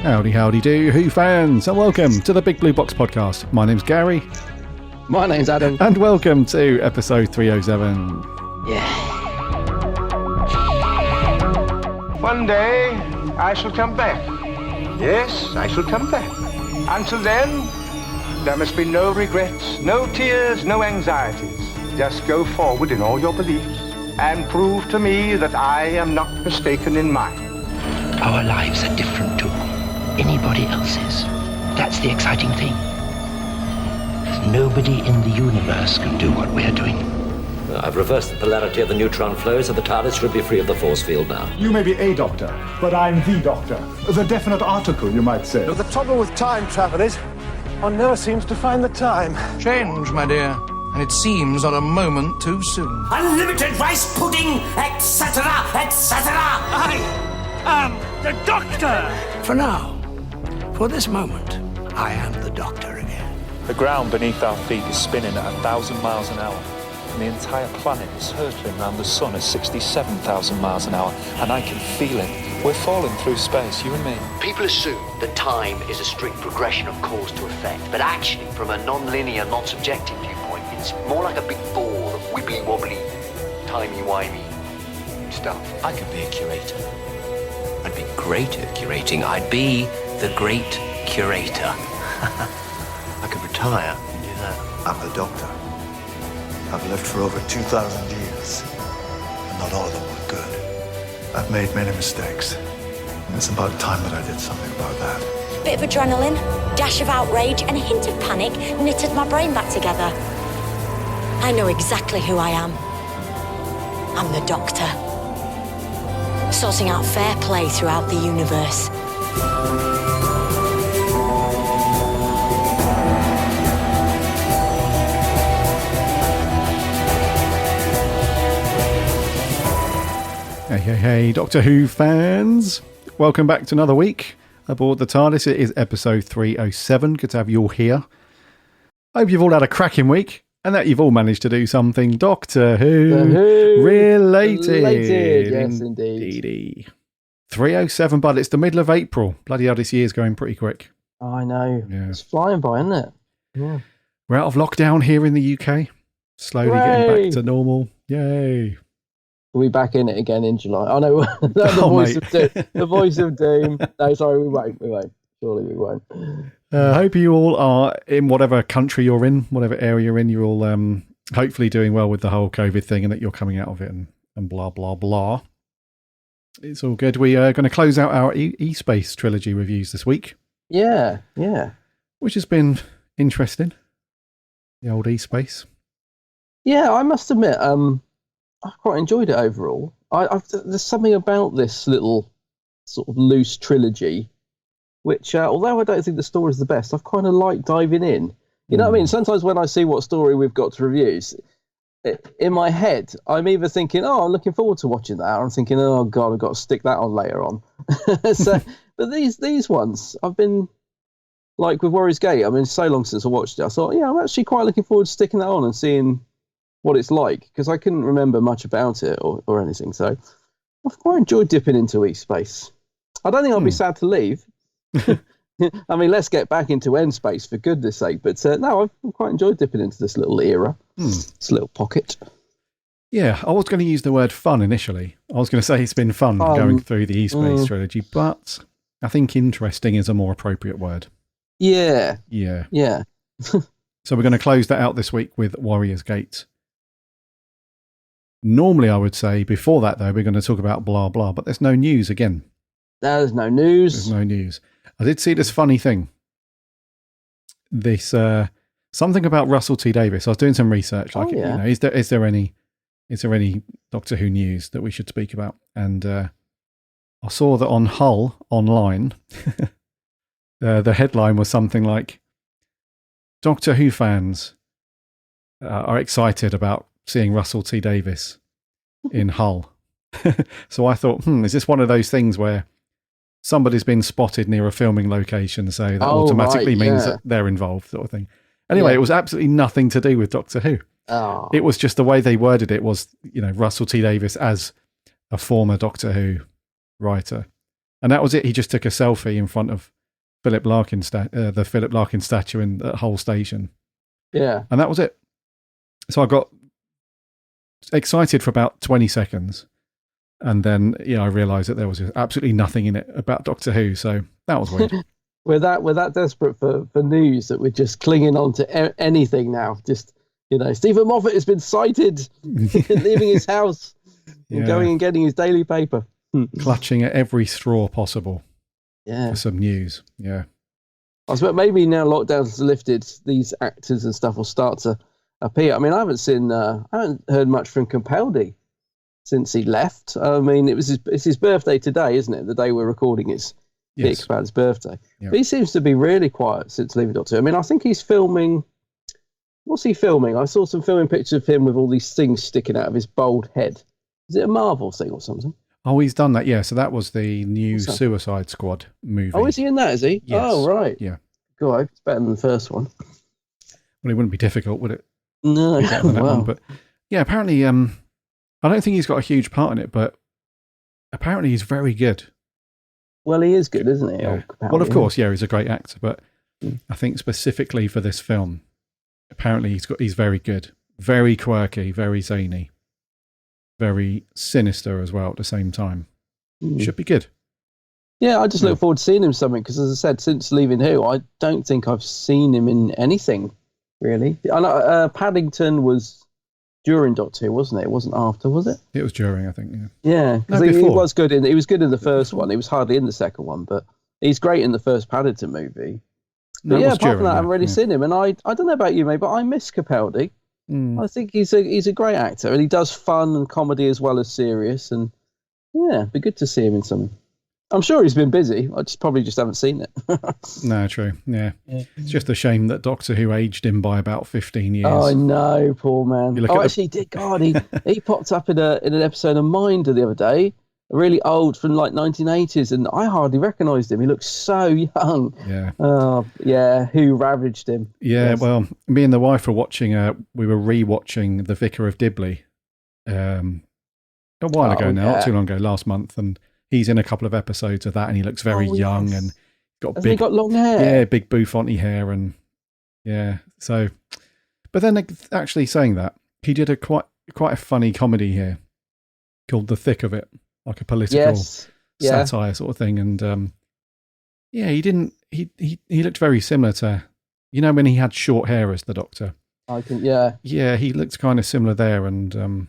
Howdy, howdy do, Who fans, and welcome to the Big Blue Box podcast. My name's Gary. My name's Adam. And welcome to episode 307. Yeah. One day, I shall come back. Yes, I shall come back. Until then, there must be no regrets, no tears, no anxieties. Just go forward in all your beliefs and prove to me that I am not mistaken in mine. Our lives are different to anybody else's. That's the exciting thing. Nobody in the universe can do what we're doing. I've reversed the polarity of the neutron flow, so the TARDIS should be free of the force field now. You may be a doctor, but I'm the doctor. The definite article, you might say. The trouble with time travel is, one never seems to find the time. Change, my dear, and it seems on a moment too soon. Unlimited rice pudding, etc., etc. I am the doctor! For now, for this moment, I am the doctor again. The ground beneath our feet is spinning at 1,000 miles an hour. And the entire planet is hurtling around the sun at 67,000 miles an hour. And I can feel it. We're falling through space, you and me. People assume that time is a strict progression of cause to effect. But actually, from a non-linear, non-subjective viewpoint, it's more like a big ball of wibbly-wobbly, timey-wimey stuff. I could be a curator. I'd be great at curating. I'd be the great curator. I could retire and do that. I'm the doctor. I've lived for over 2,000 years, and not all of them were good. I've made many mistakes, and it's about time that I did something about that. Bit of adrenaline, dash of outrage, and a hint of panic knitted my brain back together. I know exactly who I am. I'm the Doctor. Sorting out fair play throughout the universe. Hey, Doctor Who fans. Welcome back to another week aboard the TARDIS. It is episode 307. Good to have you all here. Hope you've all had a cracking week and that you've all managed to do something Doctor Who related. Yes, indeed. 307, but it's the middle of April. Bloody hell, this year's going pretty quick. Oh, I know. Yeah. It's flying by, isn't it? Yeah. We're out of lockdown here in the UK. Slowly getting back to normal. Yay. We'll be back in it again in July. Oh, no. The voice of doom. No, sorry, we won't. Surely we won't. Hope you all are, in whatever country you're in, whatever area you're in, you're all hopefully doing well with the whole COVID thing and that you're coming out of it and blah, blah, blah. It's all good. We are going to close out our E-Space Trilogy reviews this week. Yeah. Which has been interesting. The old E-Space. Yeah, I must admit, I've quite enjoyed it overall. There's something about this little sort of loose trilogy, which, although I don't think the story is the best, I've kind of liked diving in. You know what I mean? Sometimes when I see what story we've got to review, in my head, I'm either thinking, oh, I'm looking forward to watching that, or I'm thinking, oh, God, I've got to stick that on later on. But these ones, I've been, like with Warriors Gate, I mean, so long since I watched it, I thought, yeah, I'm actually quite looking forward to sticking that on and seeing what it's like, because I couldn't remember much about it or anything. So I've quite enjoyed dipping into E-Space. I don't think I'll be sad to leave. I mean, let's get back into End Space for goodness sake. But no, I've quite enjoyed dipping into this little era, this little pocket. Yeah, I was going to use the word fun initially. I was going to say it's been fun going through the E-Space trilogy, but I think interesting is a more appropriate word. Yeah. So we're going to close that out this week with Warriors Gate. Normally, I would say before that, though, we're going to talk about blah, blah, but there's no news again. There's no news. There's no news. I did see this funny thing. This, something about Russell T Davies. I was doing some research. Like, you know, is there any Doctor Who news that we should speak about? And I saw that on Hull online, the headline was something like, Doctor Who fans are excited about seeing Russell T Davies in Hull. So I thought, is this one of those things where somebody's been spotted near a filming location, so that automatically means that they're involved, sort of thing. Anyway, it was absolutely nothing to do with Doctor Who. Oh. It was just the way they worded it was, you know, Russell T Davies as a former Doctor Who writer. And that was it. He just took a selfie in front of Philip Larkin, the Philip Larkin statue in the whole station. Yeah. And that was it. So I got excited for about 20 seconds. And then, I realised that there was absolutely nothing in it about Doctor Who. So that was weird. We're that desperate for news that we're just clinging on to anything now. Just, Stephen Moffat has been sighted leaving his house and going and getting his daily paper. Clutching at every straw possible. Yeah. For some news. Yeah. I suppose maybe now lockdowns lifted, these actors and stuff will start to appear. I mean, I haven't heard much from Capaldi since he left. I mean, it's his birthday today, isn't it? The day we're recording is Capaldi's birthday. Yep. But he seems to be really quiet since leaving Doctor Who. I mean, I think he's filming. What's he filming? I saw some filming pictures of him with all these things sticking out of his bald head. Is it a Marvel thing or something? Oh, he's done that, yeah. So that was the new Suicide Squad movie. Oh, is he in that, is he? Yes. Oh, right. Yeah. God, it's better than the first one. Well, it wouldn't be difficult, would it? No. Better than that one. But yeah, apparently, I don't think he's got a huge part in it, but apparently he's very good. Well, he is good, isn't he? Yeah. Well, of course, he's a great actor, but I think specifically for this film, apparently he's very good. Very quirky, very zany. Very sinister as well at the same time. Should be good. Yeah, I just look forward to seeing him something because, as I said, since leaving Who, I don't think I've seen him in anything really. I know Paddington was during Doctor Who, wasn't it? It wasn't after, was it? It was during, I think. Yeah, because he was good in. He was good in the first one. He was hardly in the second one, but he's great in the first Paddington movie. But apart from that, I haven't really seen him, and I don't know about you, mate, but I miss Capaldi. I think he's a great actor, and he does fun and comedy as well as serious, and it'd be good to see him in something. I'm sure he's been busy. I probably just haven't seen it. No, true. Yeah. It's just a shame that Doctor Who aged him by about 15 years. Oh, I know, poor man. Actually, he did. God, he popped up in an episode of Minder the other day, really old from like 1980s, and I hardly recognised him. He looked so young. Yeah. Oh, yeah. Who ravaged him? Yeah. Yes. Well, me and the wife were watching. We were re-watching The Vicar of Dibley a while ago now, not too long ago, last month, and he's in a couple of episodes of that, and he looks very young and he got long hair. Yeah, big bouffanty hair, and So, but then actually saying that, he did quite a funny comedy here called The Thick of It. Like a political satire sort of thing, and he looked very similar to, when he had short hair as the Doctor. He looked kind of similar there, and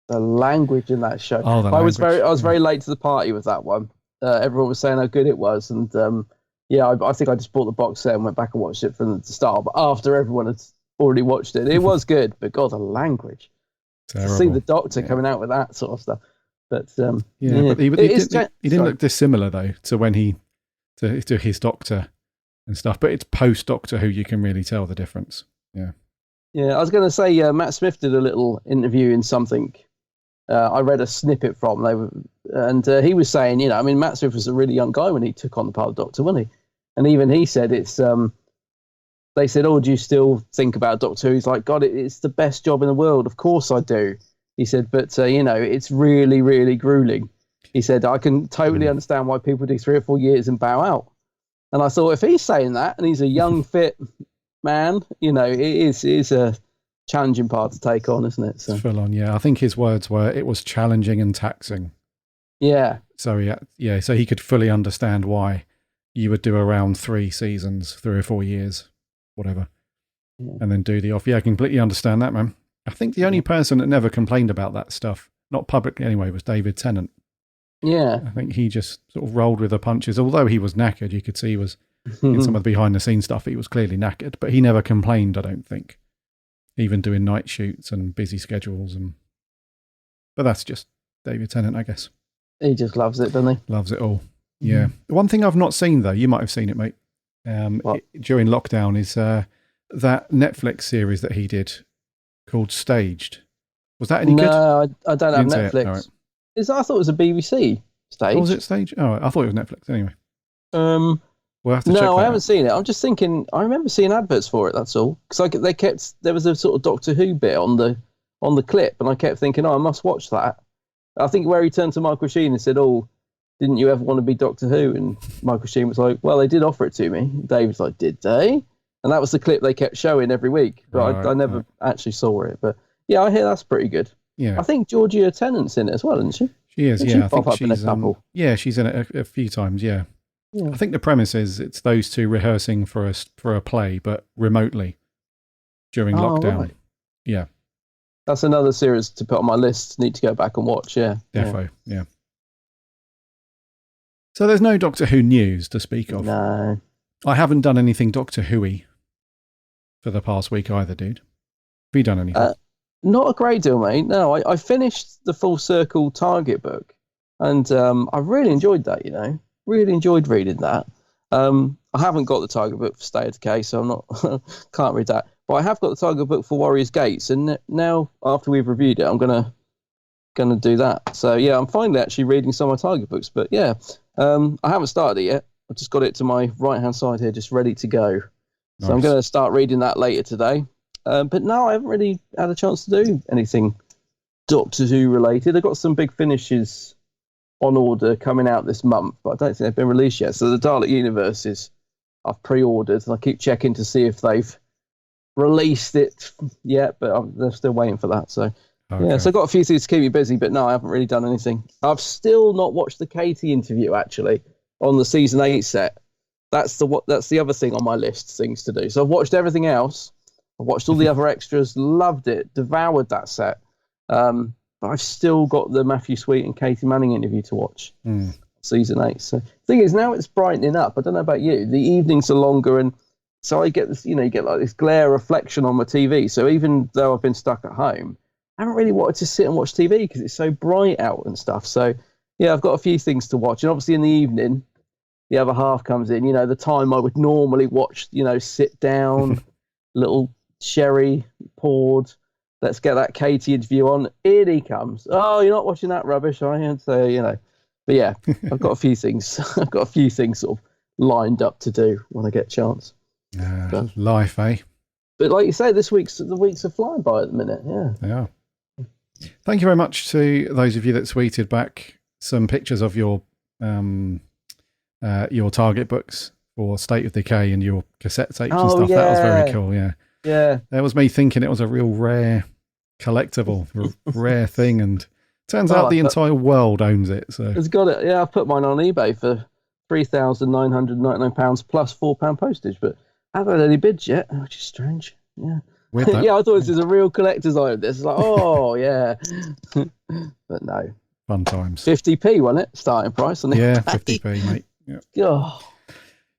the language in that show. I was very late to the party with that one. Everyone was saying how good it was, and I think I just bought the box set and went back and watched it from the start. But after everyone had already watched it, it was good. But God, the language. Terrible. To see the Doctor coming out with that sort of stuff. But but he didn't look dissimilar though to when to his Doctor and stuff. But it's post Doctor Who you can really tell the difference. Yeah. Yeah, I was going to say Matt Smith did a little interview in something. I read a snippet from he was saying, Matt Smith was a really young guy when he took on the part of Doctor, wasn't he? And even he said it's. They said, "Oh, do you still think about Doctor Who?" He's like, "God, it's the best job in the world. Of course I do." He said, but, it's really, really grueling. He said, I can totally understand why people do 3 or 4 years and bow out. And I thought, if he's saying that, and he's a young, fit man, it is a challenging part to take on, isn't it? So. It's full on, yeah. I think his words were, it was challenging and taxing. Yeah. So, so he could fully understand why you would do around 3 seasons, 3 or 4 years, whatever, and then do the off. Yeah, I completely understand that, man. I think the only person that never complained about that stuff, not publicly anyway, was David Tennant. Yeah. I think he just sort of rolled with the punches. Although he was knackered, you could see he was, in some of the behind-the-scenes stuff, he was clearly knackered. But he never complained, I don't think. Even doing night shoots and busy schedules. But that's just David Tennant, I guess. He just loves it, doesn't he? Loves it all. Yeah. The one thing I've not seen, though, you might have seen it, mate, during lockdown, is that Netflix series that he did, called Staged. Was that any good? No, I don't have Netflix. Right. I thought it was a BBC Staged. Oh, was it Staged? Oh, I thought it was Netflix anyway. We'll have to check no, I that haven't out. seen it. I'm just thinking, I remember seeing adverts for it, that's all. Because there was a sort of Doctor Who bit on the clip, and I kept thinking, I must watch that. I think where he turned to Michael Sheen and said, didn't you ever want to be Doctor Who? And Michael Sheen was like, well, they did offer it to me. David's like, did they? And that was the clip they kept showing every week, but I never actually saw it. But yeah, I hear that's pretty good. Yeah, I think Georgia Tennant's in it as well, isn't she? She is. Did yeah, she I think pop up in a she's. couple? Yeah, she's in it a few times. Yeah. I think the premise is it's those two rehearsing for a play, but remotely during lockdown. Right. Yeah, that's another series to put on my list. Need to go back and watch. Yeah, defo. Yeah. So there's no Doctor Who news to speak of. No, I haven't done anything Doctor Who-y for the past week either, dude. Have you done anything? Not a great deal, mate. No, I finished the Full Circle Target book, and I really enjoyed that. You know, really enjoyed reading that. I haven't got the Target book for State of Decay, so I'm not can't read that. But I have got the Target book for Warriors Gates, and now after we've reviewed it, I'm gonna do that. So yeah, I'm finally actually reading some of my Target books. But yeah, I haven't started it yet. I've just got it to my right hand side here, just ready to go. So nice. I'm going to start reading that later today. But no, I haven't really had a chance to do anything Doctor Who related. I've got some big finishes on order coming out this month, but I don't think they've been released yet. So the Dalek Universes I've pre-ordered, and I keep checking to see if they've released it yet, but they're still waiting for that. So yeah, so I've got a few things to keep me busy, but no, I haven't really done anything. I've still not watched the Katie interview, actually, on the season 8 set. That's the other thing on my list, things to do. So I've watched everything else. I watched all the other extras, loved it, devoured that set. But I've still got the Matthew Sweet and Katie Manning interview to watch, season 8. So the thing is, now it's brightening up. I don't know about you. The evenings are longer, and so I get this, you get like this glare reflection on my TV. So even though I've been stuck at home, I haven't really wanted to sit and watch TV because it's so bright out and stuff. So yeah, I've got a few things to watch. And obviously in the evening, the other half comes in, the time I would normally watch, sit down, little sherry poured. Let's get that Katie interview on. In he comes. Oh, you're not watching that rubbish, are you? And so, but yeah, I've got a few things. I've got a few things sort of lined up to do when I get a chance. Life, eh? But like you say, the weeks are flying by at the minute. Yeah. They are. Thank you very much to those of you that tweeted back some pictures of your Target books for State of Decay and your cassette tapes and stuff. Yeah. That was very cool. Yeah. Yeah. That was me thinking it was a real rare collectible, rare thing, and turns out the entire world owns it. So it's got it. Yeah, I put mine on eBay for £3,999 plus £4 postage, but I haven't had any bids yet, which is strange. Yeah. Yeah, I thought this was a real collector's item. This is like, oh yeah, but no. Fun times. 50p, wasn't it? Starting price. Yeah, 50p, mate. Yeah. Oh.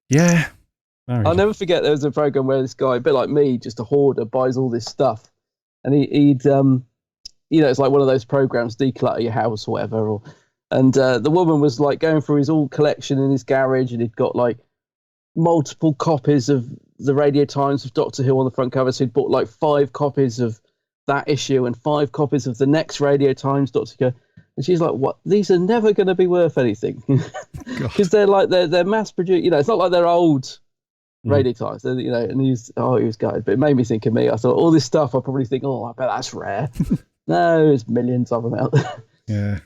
Yeah. I'll never forget there was a program where this guy, a bit like me, just a hoarder, buys all this stuff, and he'd it's like one of those programs, declutter your house or whatever. And the woman was like going through his all collection in his garage, and he'd got like multiple copies of the Radio Times of Doctor Who on the front cover. So he'd bought like 5 copies of that issue and 5 copies of the next Radio Times Doctor Who. And she's like, "What? These are never going to be worth anything because they're like they're mass produced. It's not like they're old Radio Times. And he was gutted. But it made me think of me. I thought all this stuff. I probably think, oh, I bet that's rare. No, there's millions of them out there. Yeah,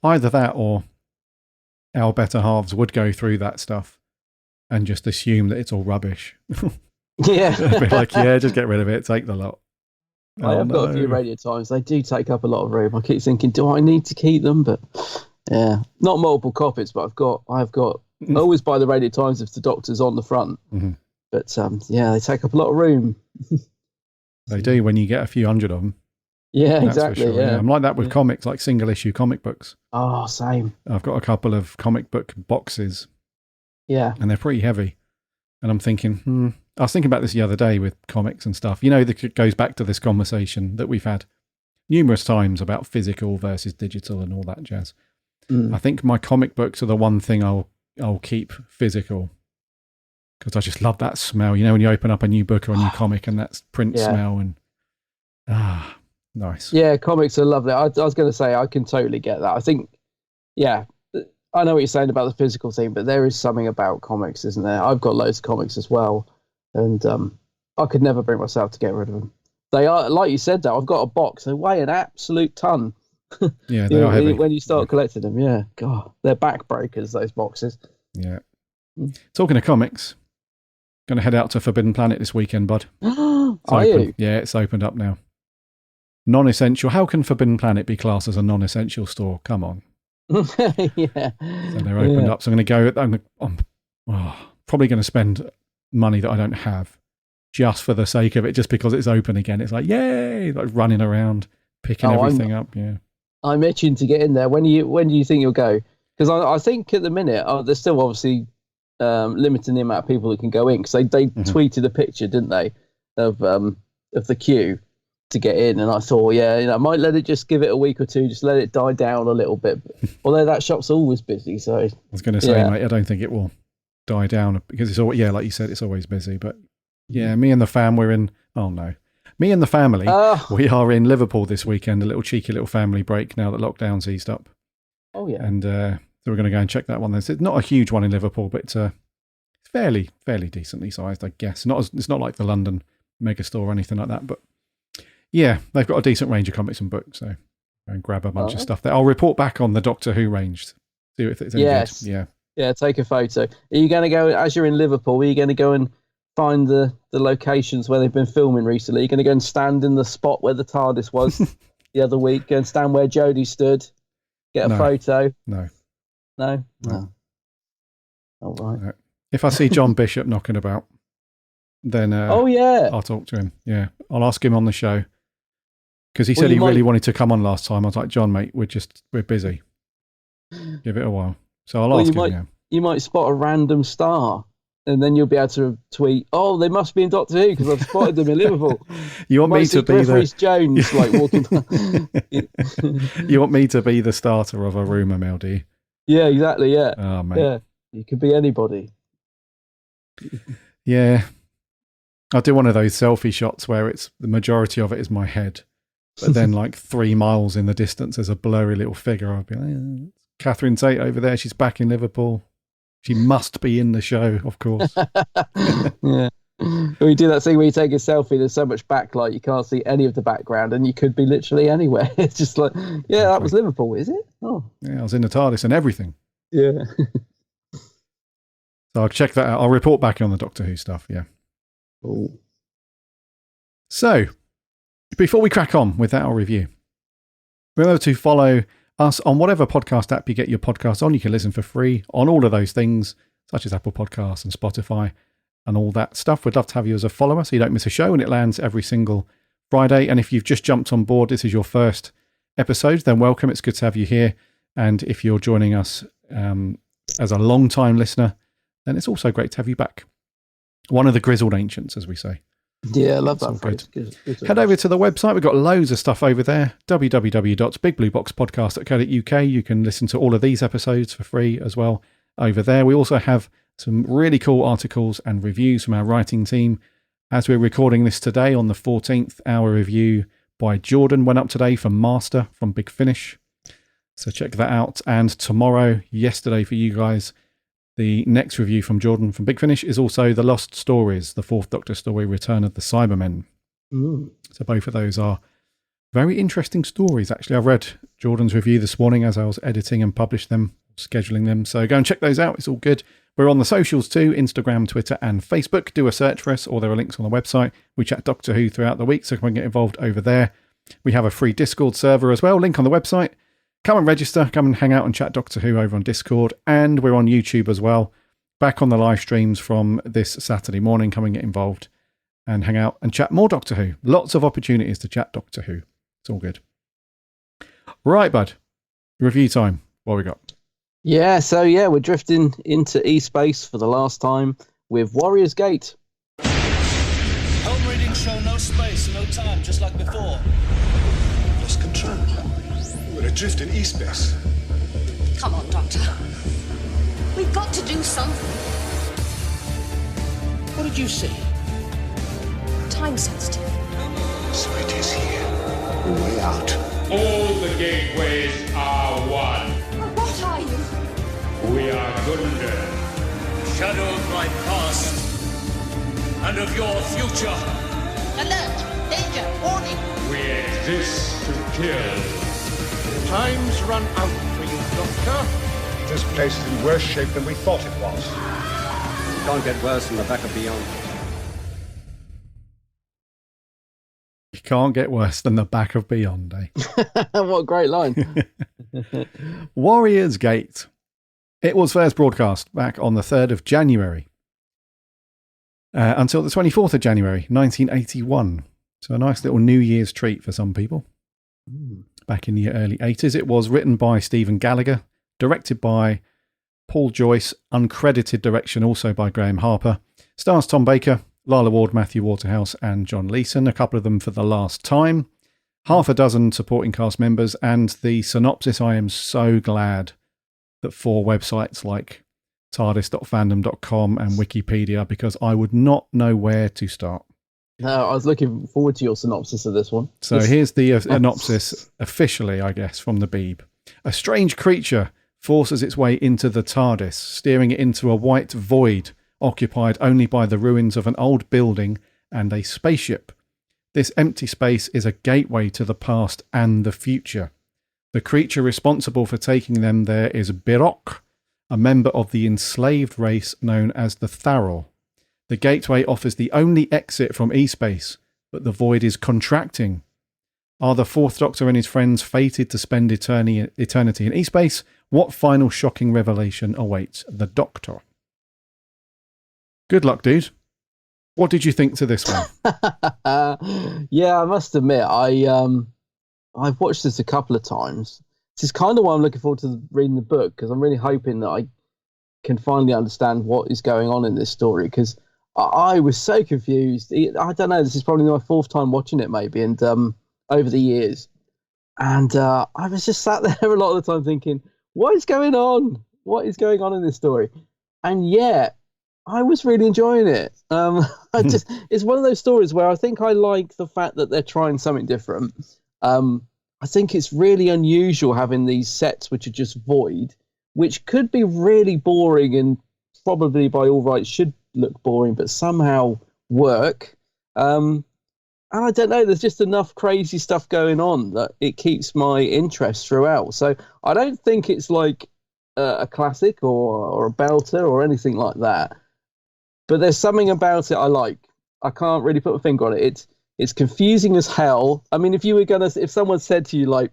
either that or our better halves would go through that stuff and just assume that it's all rubbish. Yeah, be like, yeah, just get rid of it. Take the lot. I've got a few Radio Times. They do take up a lot of room. I keep thinking, do I need to keep them? But yeah, not multiple copies, but I've got. I always buy the Radio Times if the Doctor's on the front. Mm-hmm. But yeah, they take up a lot of room. They do when you get a few hundred of them. Yeah, exactly. Sure. Yeah, I'm like that with comics, like single issue comic books. Oh, same. I've got a couple of comic book boxes. Yeah, and they're pretty heavy. And I'm thinking, I was thinking about this the other day with comics and stuff. It goes back to this conversation that we've had numerous times about physical versus digital and all that jazz. I think my comic books are the one thing I'll keep physical because I just love that smell. When you open up a new book or a new comic and that print smell and nice. Yeah, comics are lovely. I was going to say I can totally get that. I think, yeah, I know what you're saying about the physical thing, but there is something about comics, isn't there? I've got loads of comics as well, and I could never bring myself to get rid of them. They are, like you said, though, I've got a box. They weigh an absolute ton. Yeah, they are heavy. When you start collecting them, yeah. God, they're backbreakers, those boxes. Yeah. Talking of comics, going to head out to Forbidden Planet this weekend, bud. Are you? Yeah, it's opened up now. Non-essential. How can Forbidden Planet be classed as a non-essential store? Come on. Yeah. So they're opened up. So I'm going to go. I'm probably going to spend money that I don't have just for the sake of it, just because it's open again. It's like, yay! Like running around, picking everything up. Yeah. I'm itching to get in there. When do you think you'll go? Because I think at the minute they're still obviously limiting the amount of people that can go in, because they tweeted a picture, didn't they, of the queue to get in, and I thought, I might let it just give it a week or two, just let it die down a little bit. Although that shop's always busy, so I was going to say, mate, I don't think it will die down because it's always, like you said, it's always busy. But yeah, me and the fam, we are in Liverpool this weekend, a little cheeky little family break now that lockdown's eased up. Oh yeah, and so we're going to go and check that one. It's not a huge one in Liverpool, but it's fairly decently sized, I guess. It's not like the London megastore or anything like that, but yeah, they've got a decent range of comics and books, so go and grab a bunch of stuff there. I'll report back on the Doctor Who range, see if it's any good. Yeah, take a photo. Are you going to go, as you're in Liverpool, are you going to go and find the locations where they've been filming recently? Are you going to go and stand in the spot where the TARDIS was the other week? Go and stand where Jodie stood? Get a photo? No. All right. No. If I see John Bishop knocking about, then I'll talk to him. Yeah, I'll ask him on the show. Because he said he really wanted to come on last time. I was like, John, mate, we're busy. Give it a while. So I'll ask him. You might spot a random star, and then you'll be able to tweet, "Oh, they must be in Doctor Who because I've spotted them in Liverpool." You want me to be Rhys Jones like walking? You want me to be the starter of a rumour mill, do you? Yeah, exactly. Yeah. Oh, mate. Yeah, you could be anybody. Yeah, I'll do one of those selfie shots where it's the majority of it is my head. But then, like 3 miles in the distance, there's a blurry little figure. I'll be like, Catherine Tate over there. She's back in Liverpool. She must be in the show, of course. Yeah. We do that thing where you take a selfie, there's so much backlight, you can't see any of the background, and you could be literally anywhere. It's just like, that was Liverpool, is it? Oh. Yeah, I was in the TARDIS and everything. Yeah. So I'll check that out. I'll report back on the Doctor Who stuff, yeah. Ooh. So, before we crack on with our review, remember to follow us on whatever podcast app you get your podcasts on. You can listen for free on all of those things, such as Apple Podcasts and Spotify and all that stuff. We'd love to have you as a follower so you don't miss a show, and it lands every single Friday. And if you've just jumped on board, this is your first episode, then welcome. It's good to have you here. And if you're joining us as a long-time listener, then it's also great to have you back. One of the grizzled ancients, as we say. Yeah, I love that phrase. Good. Head over to the website. We've got loads of stuff over there. www.bigblueboxpodcast.co.uk. You can listen to all of these episodes for free as well over there. We also have some really cool articles and reviews from our writing team. As we're recording this today on the 14th, our review by Jordan went up today for Master from Big Finish. So check that out. And yesterday for you guys, the next review from Jordan from Big Finish is also The Lost Stories, the 4th Doctor story, Return of the Cybermen. So both of those are very interesting stories. Actually, I read Jordan's review this morning as I was editing and published them, scheduling them. So go and check those out. It's all good. We're on the socials too, Instagram, Twitter and Facebook. Do a search for us, or there are links on the website. We chat Doctor Who throughout the week, so come and get involved over there. We have a free Discord server as well, link on the website. Come and register, come and hang out and chat Doctor Who over on Discord. And we're on YouTube as well. Back on the live streams from this Saturday morning. Come and get involved and hang out and chat more Doctor Who. Lots of opportunities to chat Doctor Who. It's all good. Right, bud. Review time. What we got? Yeah, so we're drifting into E-Space for the last time with Warrior's Gate. Home readings show no space, no time, just like before. Lost control. We're adrift in E-Space. Come on, Doctor. We've got to do something. What did you see? Time sensitive. So it is here. The way out. All the gateways are one. What are you? We are Gundam. Shadow of my past and of your future. Alert! Danger! Warning! We exist to kill. Time's run out for you, Doctor. This place is in worse shape than we thought it was. It can't get worse than the back of beyond. You can't get worse than the back of beyond, eh? What a great line. Warrior's Gate. It was first broadcast back on the 3rd of January until the 24th of January, 1981. So a nice little New Year's treat for some people. Back in the early 80s. It was written by Stephen Gallagher, directed by Paul Joyce, uncredited direction also by Graham Harper. Stars Tom Baker, Lila Ward, Matthew Waterhouse and John Leeson, a couple of them for the last time. Half a dozen supporting cast members, and the synopsis, I am so glad that 4 websites like TARDIS.fandom.com and Wikipedia, because I would not know where to start. No, I was looking forward to your synopsis of this one. So here's the synopsis officially, I guess, from the Beeb. A strange creature forces its way into the TARDIS, steering it into a white void occupied only by the ruins of an old building and a spaceship. This empty space is a gateway to the past and the future. The creature responsible for taking them there is Birok, a member of the enslaved race known as the Tharol. The gateway offers the only exit from E-space, but the void is contracting. Are the Fourth Doctor and his friends fated to spend eternity in E-space? What final shocking revelation awaits the Doctor? Good luck, dude. What did you think to this one? Yeah, I must admit, I've watched this a couple of times. This is kind of why I'm looking forward to reading the book, because I'm really hoping that I can finally understand what is going on in this story, because I was so confused. I don't know, this is probably my 4th time watching it maybe, and over the years. And I was just sat there a lot of the time thinking, what is going on? What is going on in this story? And yet, I was really enjoying it. It's one of those stories where I think I like the fact that they're trying something different. I think it's really unusual having these sets which are just void, which could be really boring and probably by all rights should look boring, but somehow work. And I don't know, there's just enough crazy stuff going on that it keeps my interest throughout. So I don't think it's like a classic or a belter or anything like that. But there's something about it I like. I can't really put my finger on it. It's confusing as hell. I mean, if someone said to you, like,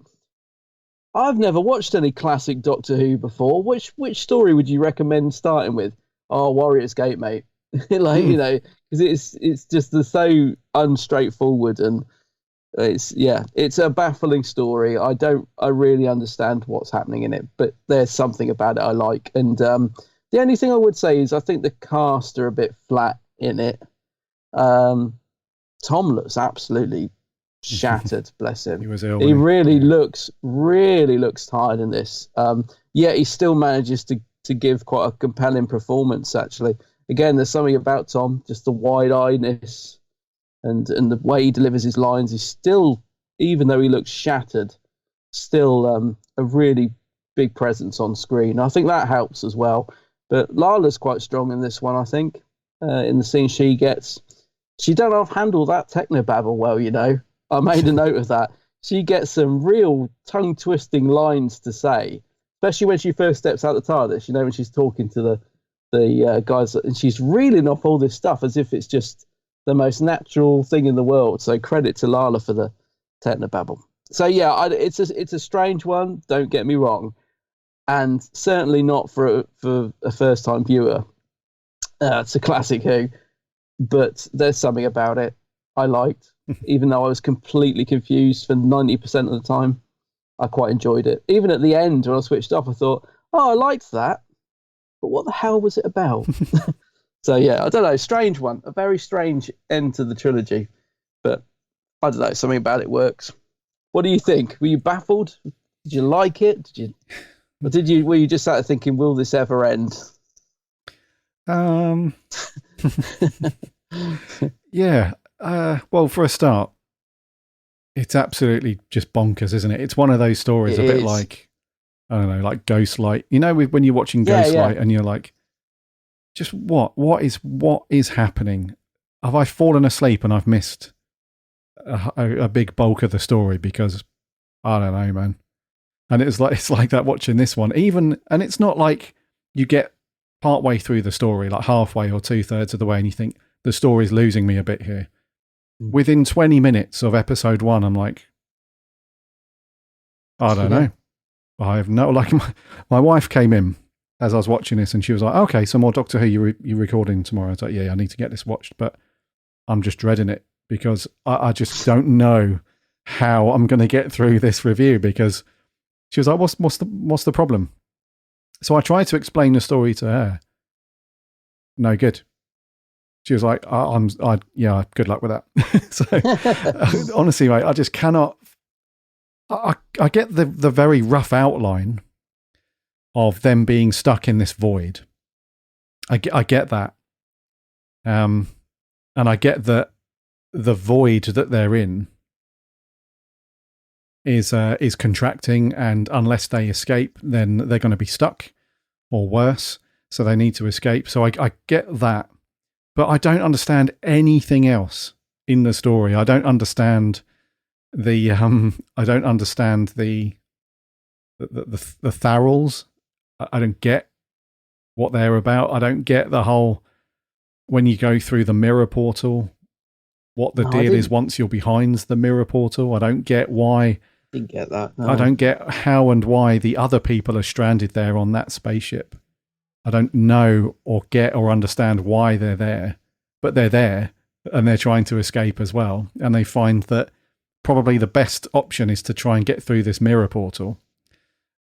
I've never watched any classic Doctor Who before, which story would you recommend starting with? Oh, Warrior's Gate, mate. You know, because it's just so unstraightforward, and it's a baffling story. I really understand what's happening in it, but there's something about it I like. And the only thing I would say is I think the cast are a bit flat in it. Tom looks absolutely shattered, bless him. He was ill. He really looks tired in this. Yet he still manages to give quite a compelling performance, actually. Again, there's something about Tom, just the wide-eyedness and the way he delivers his lines. He's still, even though he looks shattered, still a really big presence on screen. I think that helps as well. But Lala's quite strong in this one, I think, in the scene she gets. She don't handle that technobabble well, you know. I made a note of that. She gets some real tongue-twisting lines to say, especially when she first steps out the TARDIS, you know, when she's talking to the guys, and she's reeling off all this stuff as if it's just the most natural thing in the world. So credit to Lala for the technobabble. So yeah, it's a strange one, don't get me wrong, and certainly not for a first-time viewer. It's a classic Who, but there's something about it I liked, even though I was completely confused for 90% of the time. I quite enjoyed it. Even at the end, when I switched off, I thought, oh, I liked that, but what the hell was it about? So yeah, I don't know, strange one, a very strange end to the trilogy, but I don't know, something about it works. What do you think? Were you baffled? Did you like it? Were you just sat there thinking, will this ever end? Yeah. Well, for a start, it's absolutely just bonkers, isn't it? It's one of those stories, a bit like, I don't know, like Ghostlight. You know, when you're watching Ghostlight and you're like, just what is happening? Have I fallen asleep and I've missed a big bulk of the story? Because I don't know, man. And it's like that watching this one. And it's not like you get partway through the story, like halfway or 2/3 of the way, and you think the story's losing me a bit here. Within 20 minutes of episode 1, I'm like, I don't know. I have no, like my wife came in as I was watching this and she was like, okay, some more Doctor Who you recording tomorrow. I was like, yeah, I need to get this watched, but I'm just dreading it because I just don't know how I'm going to get through this review, because she was like, what's the problem? So I tried to explain the story to her. No good. She was like, yeah, good luck with that. So honestly, mate, I just cannot. I get the very rough outline of them being stuck in this void. I get that. And I get that the void that they're in is contracting, and unless they escape, then they're going to be stuck or worse. So they need to escape. So I get that. But I don't understand anything else in the story. I don't understand the Tharals. I don't get what they're about. I don't get the whole, when you go through the mirror portal, what the deal is once you're behind the mirror portal. I don't get why. Didn't get that. No. I don't get how and why the other people are stranded there on that spaceship. I don't know or get or understand why they're there, but they're there and they're trying to escape as well. And they find that probably the best option is to try and get through this mirror portal.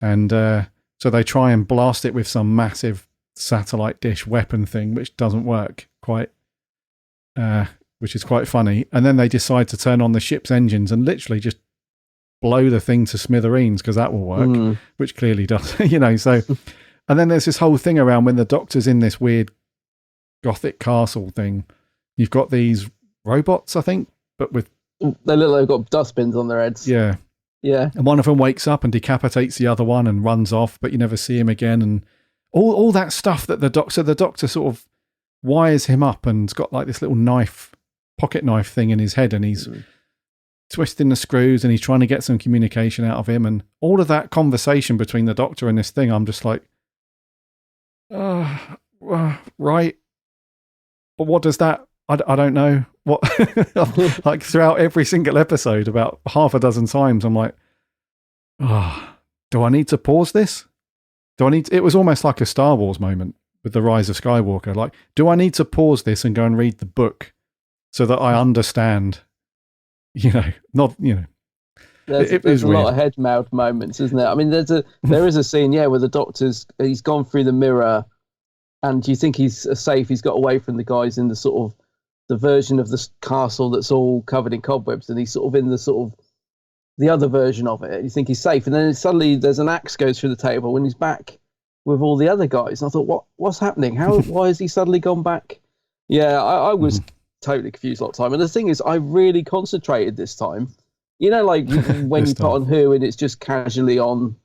And so they try and blast it with some massive satellite dish weapon thing, which doesn't work quite, which is quite funny. And then they decide to turn on the ship's engines and literally just blow the thing to smithereens, because that will work, which clearly does, so... And then there's this whole thing around when the Doctor's in this weird Gothic castle thing. You've got these robots, I think, but with... They've got dustbins on their heads. Yeah. Yeah. And one of them wakes up and decapitates the other one and runs off, but you never see him again. And all that stuff that the Doctor sort of wires him up and's got like this little pocket knife thing in his head, and he's twisting the screws and he's trying to get some communication out of him. And all of that conversation between the Doctor and this thing, I'm just like, right, but what does that? I don't know what. Like throughout every single episode, about half a dozen times, I'm like, do I need to pause this? It was almost like a Star Wars moment with the Rise of Skywalker. Like, do I need to pause this and go and read the book so that I understand? There's a lot of head mouth moments, isn't there? I mean, there is a scene, where the he's gone through the mirror, and you think he's safe. He's got away from the guys in the sort of the version of the castle that's all covered in cobwebs, and he's sort of in the sort of the other version of it. You think he's safe, and then suddenly there's an axe goes through the table, and he's back with all the other guys. And I thought, what's happening? Why has he suddenly gone back? Yeah, I was totally confused a lot of time. And the thing is, I really concentrated this time. Like when you put on Who and it's just casually on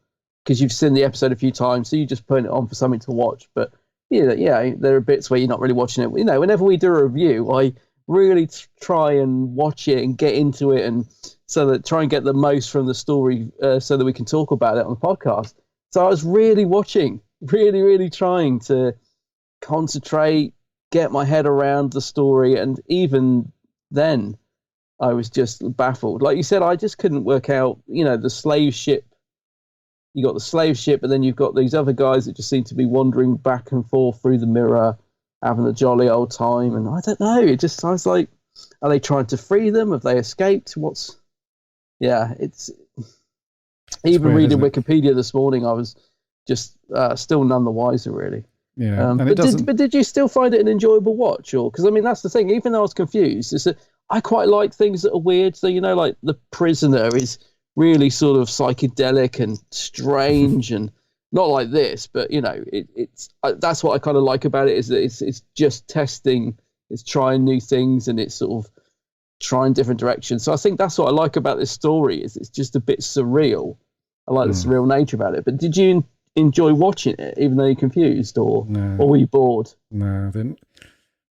because you've seen the episode a few times, so you just put it on for something to watch. But there are bits where you're not really watching it. Whenever we do a review, I really try and watch it and get into it, and so that try and get the most from the story, so that we can talk about it on the podcast. So I was really watching, really, really trying to concentrate, get my head around the story, and even then, I was just baffled. Like you said, I just couldn't work out, the slave ship. You got the slave ship, and then you've got these other guys that just seem to be wandering back and forth through the mirror, having a jolly old time. And I don't know, it just sounds like, are they trying to free them? Have they escaped? It's even weird, reading Wikipedia this morning, I was just still none the wiser, really. Yeah, but did you still find it an enjoyable watch? Or because that's the thing. Even though I was confused, is that I quite like things that are weird. So like the Prisoner is really sort of psychedelic and strange, and not like this, but it's that's what I kind of like about it, is that it's just testing, it's trying new things, and it's sort of trying different directions. So I think that's what I like about this story, is it's just a bit surreal. I like the surreal nature about it. But did you enjoy watching it, even though you're confused, or were you bored? No, I didn't.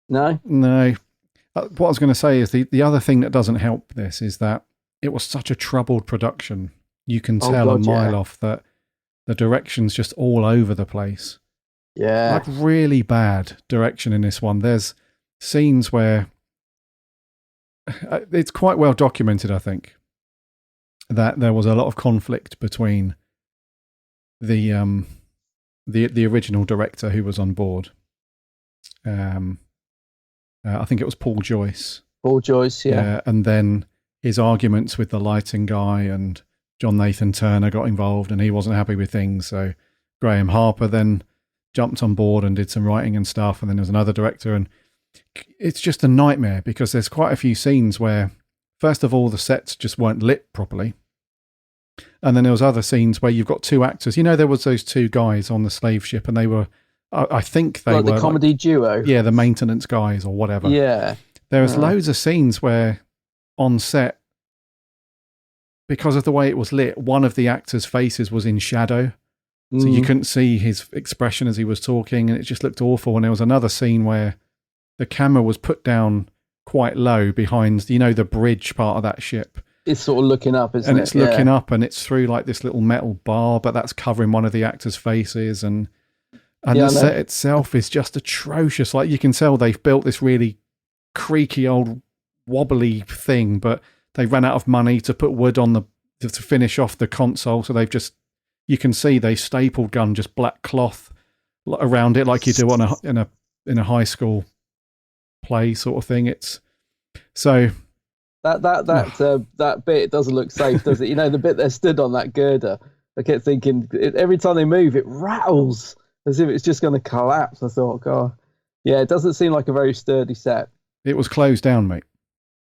No? What I was going to say is the other thing that doesn't help this is that it was such a troubled production. you can tell a mile off that the direction's just all over the place. Yeah. Like really bad direction in this one. There's scenes where it's quite well documented, I think, that there was a lot of conflict between the original director who was on board. I think it was Paul Joyce. Paul Joyce, yeah. And then his arguments with the lighting guy, and John Nathan Turner got involved and he wasn't happy with things. So Graham Harper then jumped on board and did some writing and stuff. And then there was another director, and it's just a nightmare because there's quite a few scenes where, first of all, the sets just weren't lit properly. And then there was other scenes where you've got two actors. You know, there was those two guys on the slave ship, and they were, I think they were the comedy duo. Yeah, the maintenance guys or whatever. Yeah. There was loads of scenes where on set, because of the way it was lit, one of the actors' faces was in shadow. So you couldn't see his expression as he was talking, and it just looked awful. And there was another scene where the camera was put down quite low behind, the bridge part of that ship. It's sort of looking up, isn't it? And it's looking up, and it's through like this little metal bar, but that's covering one of the actors' faces. And the set itself is just atrocious. Like, you can tell they've built this really creaky old wobbly thing, but they ran out of money to put wood on to finish off the console. So they've just, you can see they stapled gun just black cloth around it like you do in a high school play sort of thing. It's so that bit doesn't look safe, does it? The bit they're stood on that girder, I kept thinking every time they move it rattles as if it's just going to collapse. I thought, God, yeah, it doesn't seem like a very sturdy set. It was closed down, mate.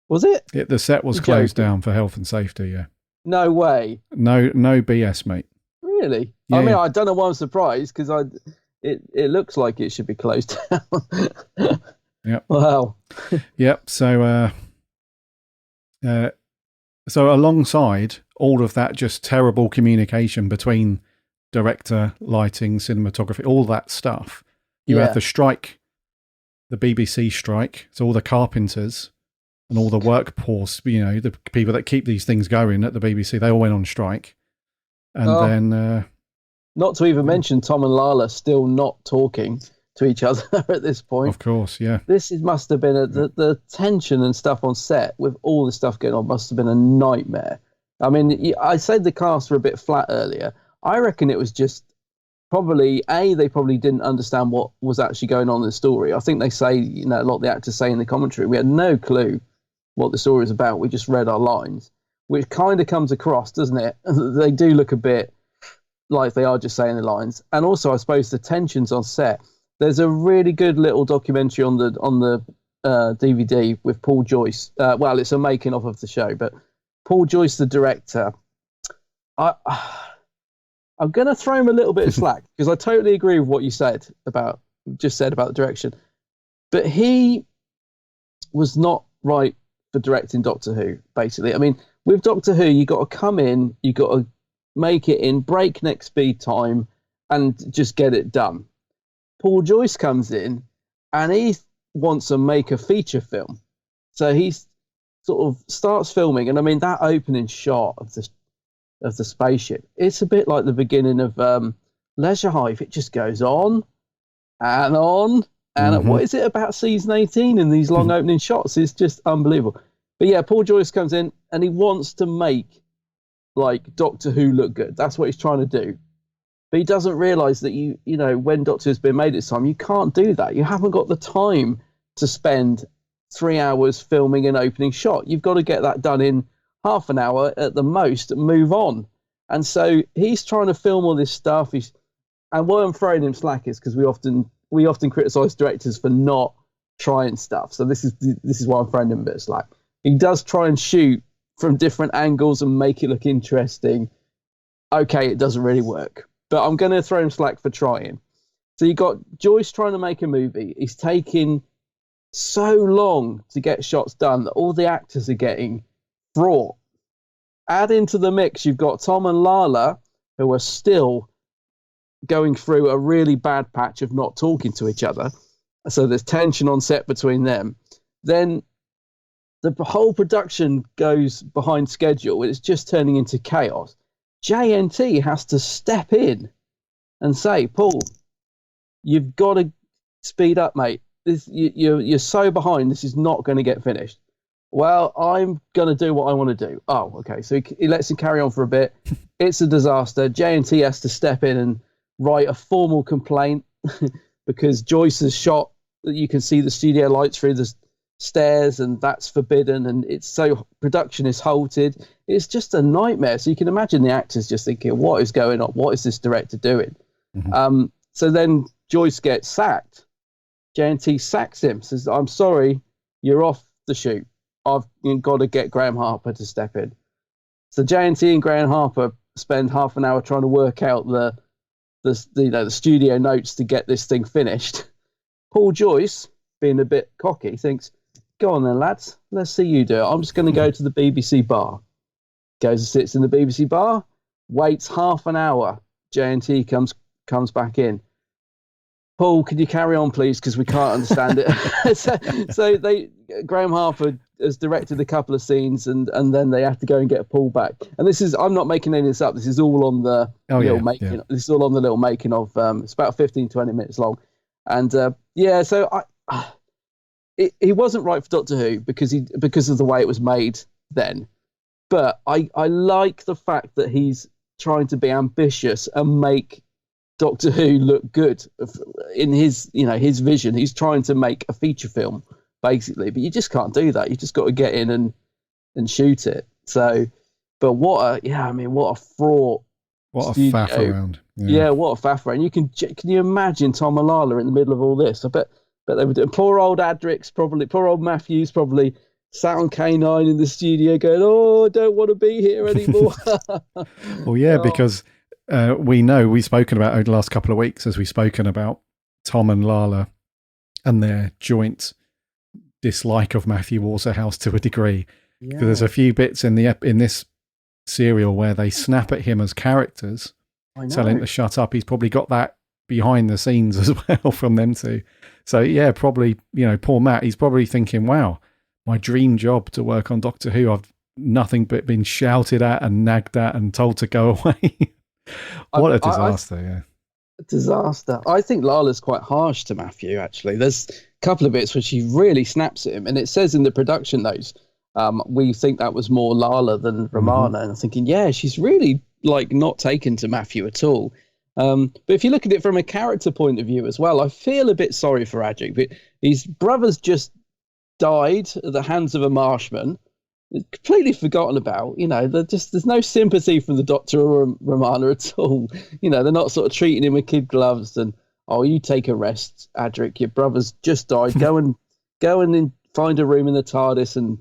Was it? The set was closed down for health and safety, yeah. No way. No BS, mate. Really? Yeah, I mean, I don't know why I'm surprised, because it looks like it should be closed down. Yep. Wow. Yep. So alongside all of that just terrible communication between director, lighting, cinematography, all that stuff, you had the strike, the BBC strike. So all the carpenters and all the workforce, the people that keep these things going at the BBC, they all went on strike. And then... not to even mention Tom and Lala still not talking to each other at this point. Of course, yeah. Must have been the tension and stuff on set with all this stuff going on must have been a nightmare. I mean, I said the cast were a bit flat earlier. I reckon it was just probably, they probably didn't understand what was actually going on in the story. I think they say, a lot of the actors say in the commentary, we had no clue what the story was about. We just read our lines, which kind of comes across, doesn't it? They do look a bit like they are just saying the lines. And also, I suppose the tensions on set. There's a really good little documentary on the DVD with Paul Joyce. Well, it's a making of the show, but Paul Joyce, the director, I'm going to throw him a little bit of slack because I totally agree with what you said about the direction, but he was not right for directing Doctor Who. Basically, I mean, with Doctor Who, you got to come in, you got to make it in breakneck speed time, and just get it done. Paul Joyce comes in and he wants to make a feature film. So he sort of starts filming. And I mean, that opening shot of the spaceship, it's a bit like the beginning of Leisure Hive. It just goes on and on. And what is it about season 18 and these long opening shots? It's just unbelievable. But yeah, Paul Joyce comes in and he wants to make like Doctor Who look good. That's what he's trying to do. But he doesn't realise that when Doctor Who's been made this time, you can't do that. You haven't got the time to spend 3 hours filming an opening shot. You've got to get that done in half an hour at the most and move on. And so he's trying to film all this stuff. And why I'm throwing him slack is because we often criticise directors for not trying stuff. So this is why I'm throwing him a bit of slack. He does try and shoot from different angles and make it look interesting. Okay, it doesn't really work. But I'm going to throw him slack for trying. So you got Joyce trying to make a movie. He's taking so long to get shots done that all the actors are getting fraught. Add into the mix, you've got Tom and Lala, who are still going through a really bad patch of not talking to each other. So there's tension on set between them. Then the whole production goes behind schedule. It's just turning into chaos. JNT has to step in and say, Paul, you've got to speed up, mate. You're so behind. This is not going to get finished. Well, I'm going to do what I want to do. Oh, okay. So he lets him carry on for a bit. It's a disaster. JNT has to step in and write a formal complaint because Joyce has shot. You can see the studio lights through the stairs, and that's forbidden. And it's so production is halted. It's just a nightmare. So you can imagine the actors just thinking, "What is going on? What is this director doing?" Mm-hmm. So then Joyce gets sacked. JNT sacks him. Says, "I'm sorry, you're off the shoot. I've got to get Graham Harper to step in." So JNT and Graham Harper spend half an hour trying to work out the studio notes to get this thing finished. Paul Joyce, being a bit cocky, thinks, "Go on then, lads. Let's see you do it. I'm just going to go to the BBC bar." Goes and sits in the BBC bar, waits half an hour. JNT comes back in. "Paul, can you carry on, please? Because we can't understand it." so Graham Harper has directed a couple of scenes, and then they have to go and get Paul back. And this is, I'm not making any of this up. This is all on the making. Yeah. This is all on the little making of. It's about 15-20 minutes long, and so he wasn't right for Doctor Who because of the way it was made then. But I like the fact that he's trying to be ambitious and make Doctor Who look good in his vision. He's trying to make a feature film basically, but you just can't do that. You just got to get in and shoot it. So, but what a fraught, what studio. A faff around. Yeah, what a faff around. Can you imagine Tom and Lala in the middle of all this? I bet they were doing. Poor old poor old Matthews probably sat on K9 in the studio going, "Oh, I don't want to be here anymore." Well, yeah, because we've spoken about over the last couple of weeks as we've spoken about Tom and Lala and their joint dislike of Matthew Waterhouse to a degree. Yeah. Because there's a few bits in this serial where they snap at him as characters, tell him to shut up. He's probably got that behind the scenes as well from them too. So yeah, probably, poor Matt, he's probably thinking, wow, my dream job to work on Doctor Who, I've nothing but been shouted at and nagged at and told to go away. What a disaster, yeah. A disaster. I think Lala's quite harsh to Matthew, actually. There's a couple of bits where she really snaps at him, and it says in the production notes, we think that was more Lala than Romana. And I'm thinking, yeah, she's really not taken to Matthew at all. But if you look at it from a character point of view as well, I feel a bit sorry for Adric. But his brother's just died at the hands of a marshman, completely forgotten about. There's no sympathy from the Doctor or Romana at all. They're not sort of treating him with kid gloves and, "Oh, you take a rest, Adric. Your brother's just died. Go and then find a room in the TARDIS and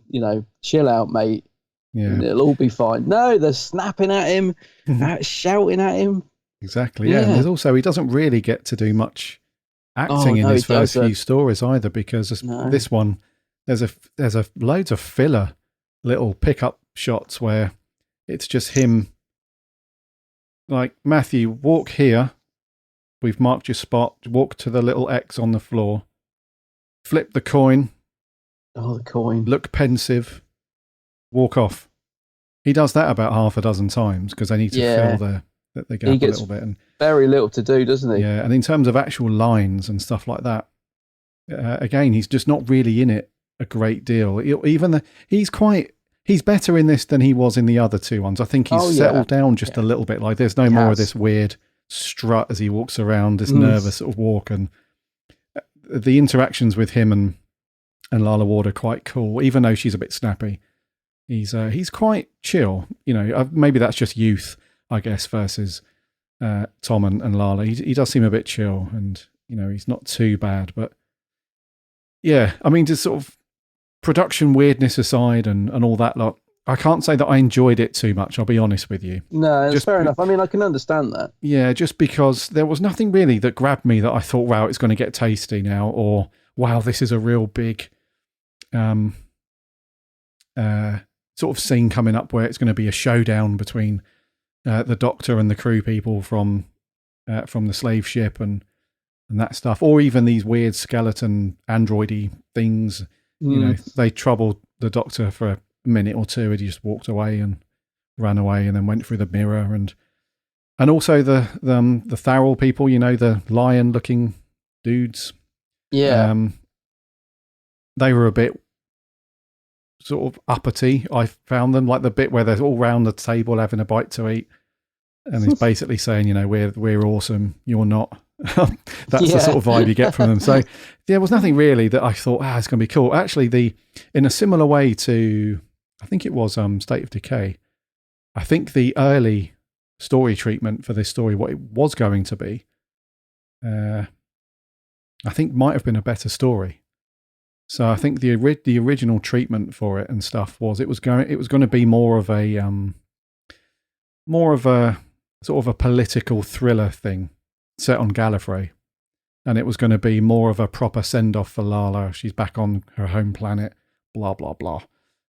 chill out, mate. Yeah, and it'll all be fine." No, they're snapping at him, shouting at him. Exactly. Yeah, and there's also, he doesn't really get to do much acting in his first few stories either, because this one, there's a loads of filler little pickup shots where it's just him like, "Matthew, walk here. We've marked your spot. Walk to the little X on the floor. Flip the coin. Oh, the coin. Look pensive. Walk off." He does that about half a dozen times because they need to fill the gap a little bit. And very little to do, doesn't he? Yeah, and in terms of actual lines and stuff like that, again, he's just not really in it a great deal. He's better in this than he was in the other two ones. I think he's settled down just a little bit. Like, there's no more of this weird strut as he walks around, this nervous sort of walk, and the interactions with him and Lala Ward are quite cool, even though she's a bit snappy. He's quite chill. Maybe that's just youth, I guess, versus Tom and Lala. He does seem a bit chill, and he's not too bad. But yeah, I mean, just sort of production weirdness aside and all that lot, I can't say that I enjoyed it too much, I'll be honest with you. No, it's fair enough. I mean, I can understand that. Yeah, just because there was nothing really that grabbed me that I thought, wow, it's going to get tasty now, or wow, this is a real big sort of scene coming up where it's going to be a showdown between the Doctor and the crew people from the slave ship and that stuff, or even these weird skeleton androidy things. They troubled the Doctor for a minute or two and he just walked away and ran away and then went through the mirror, and also the Tharrell people, the lion-looking dudes. Yeah. They were a bit sort of uppity. I found them, like the bit where they're all round the table having a bite to eat, and he's basically saying, we're awesome, you're not. That's the sort of vibe you get from them. So there was nothing really that I thought, it's going to be cool. Actually, in a similar way to, I think it was State of Decay, I think the early story treatment for this story, what it was going to be, I think might have been a better story. So I think the original treatment for it and stuff was it was going to be more of a sort of a political thriller thing set on Gallifrey, and it was going to be more of a proper send off for Lala. She's back on her home planet, blah blah blah.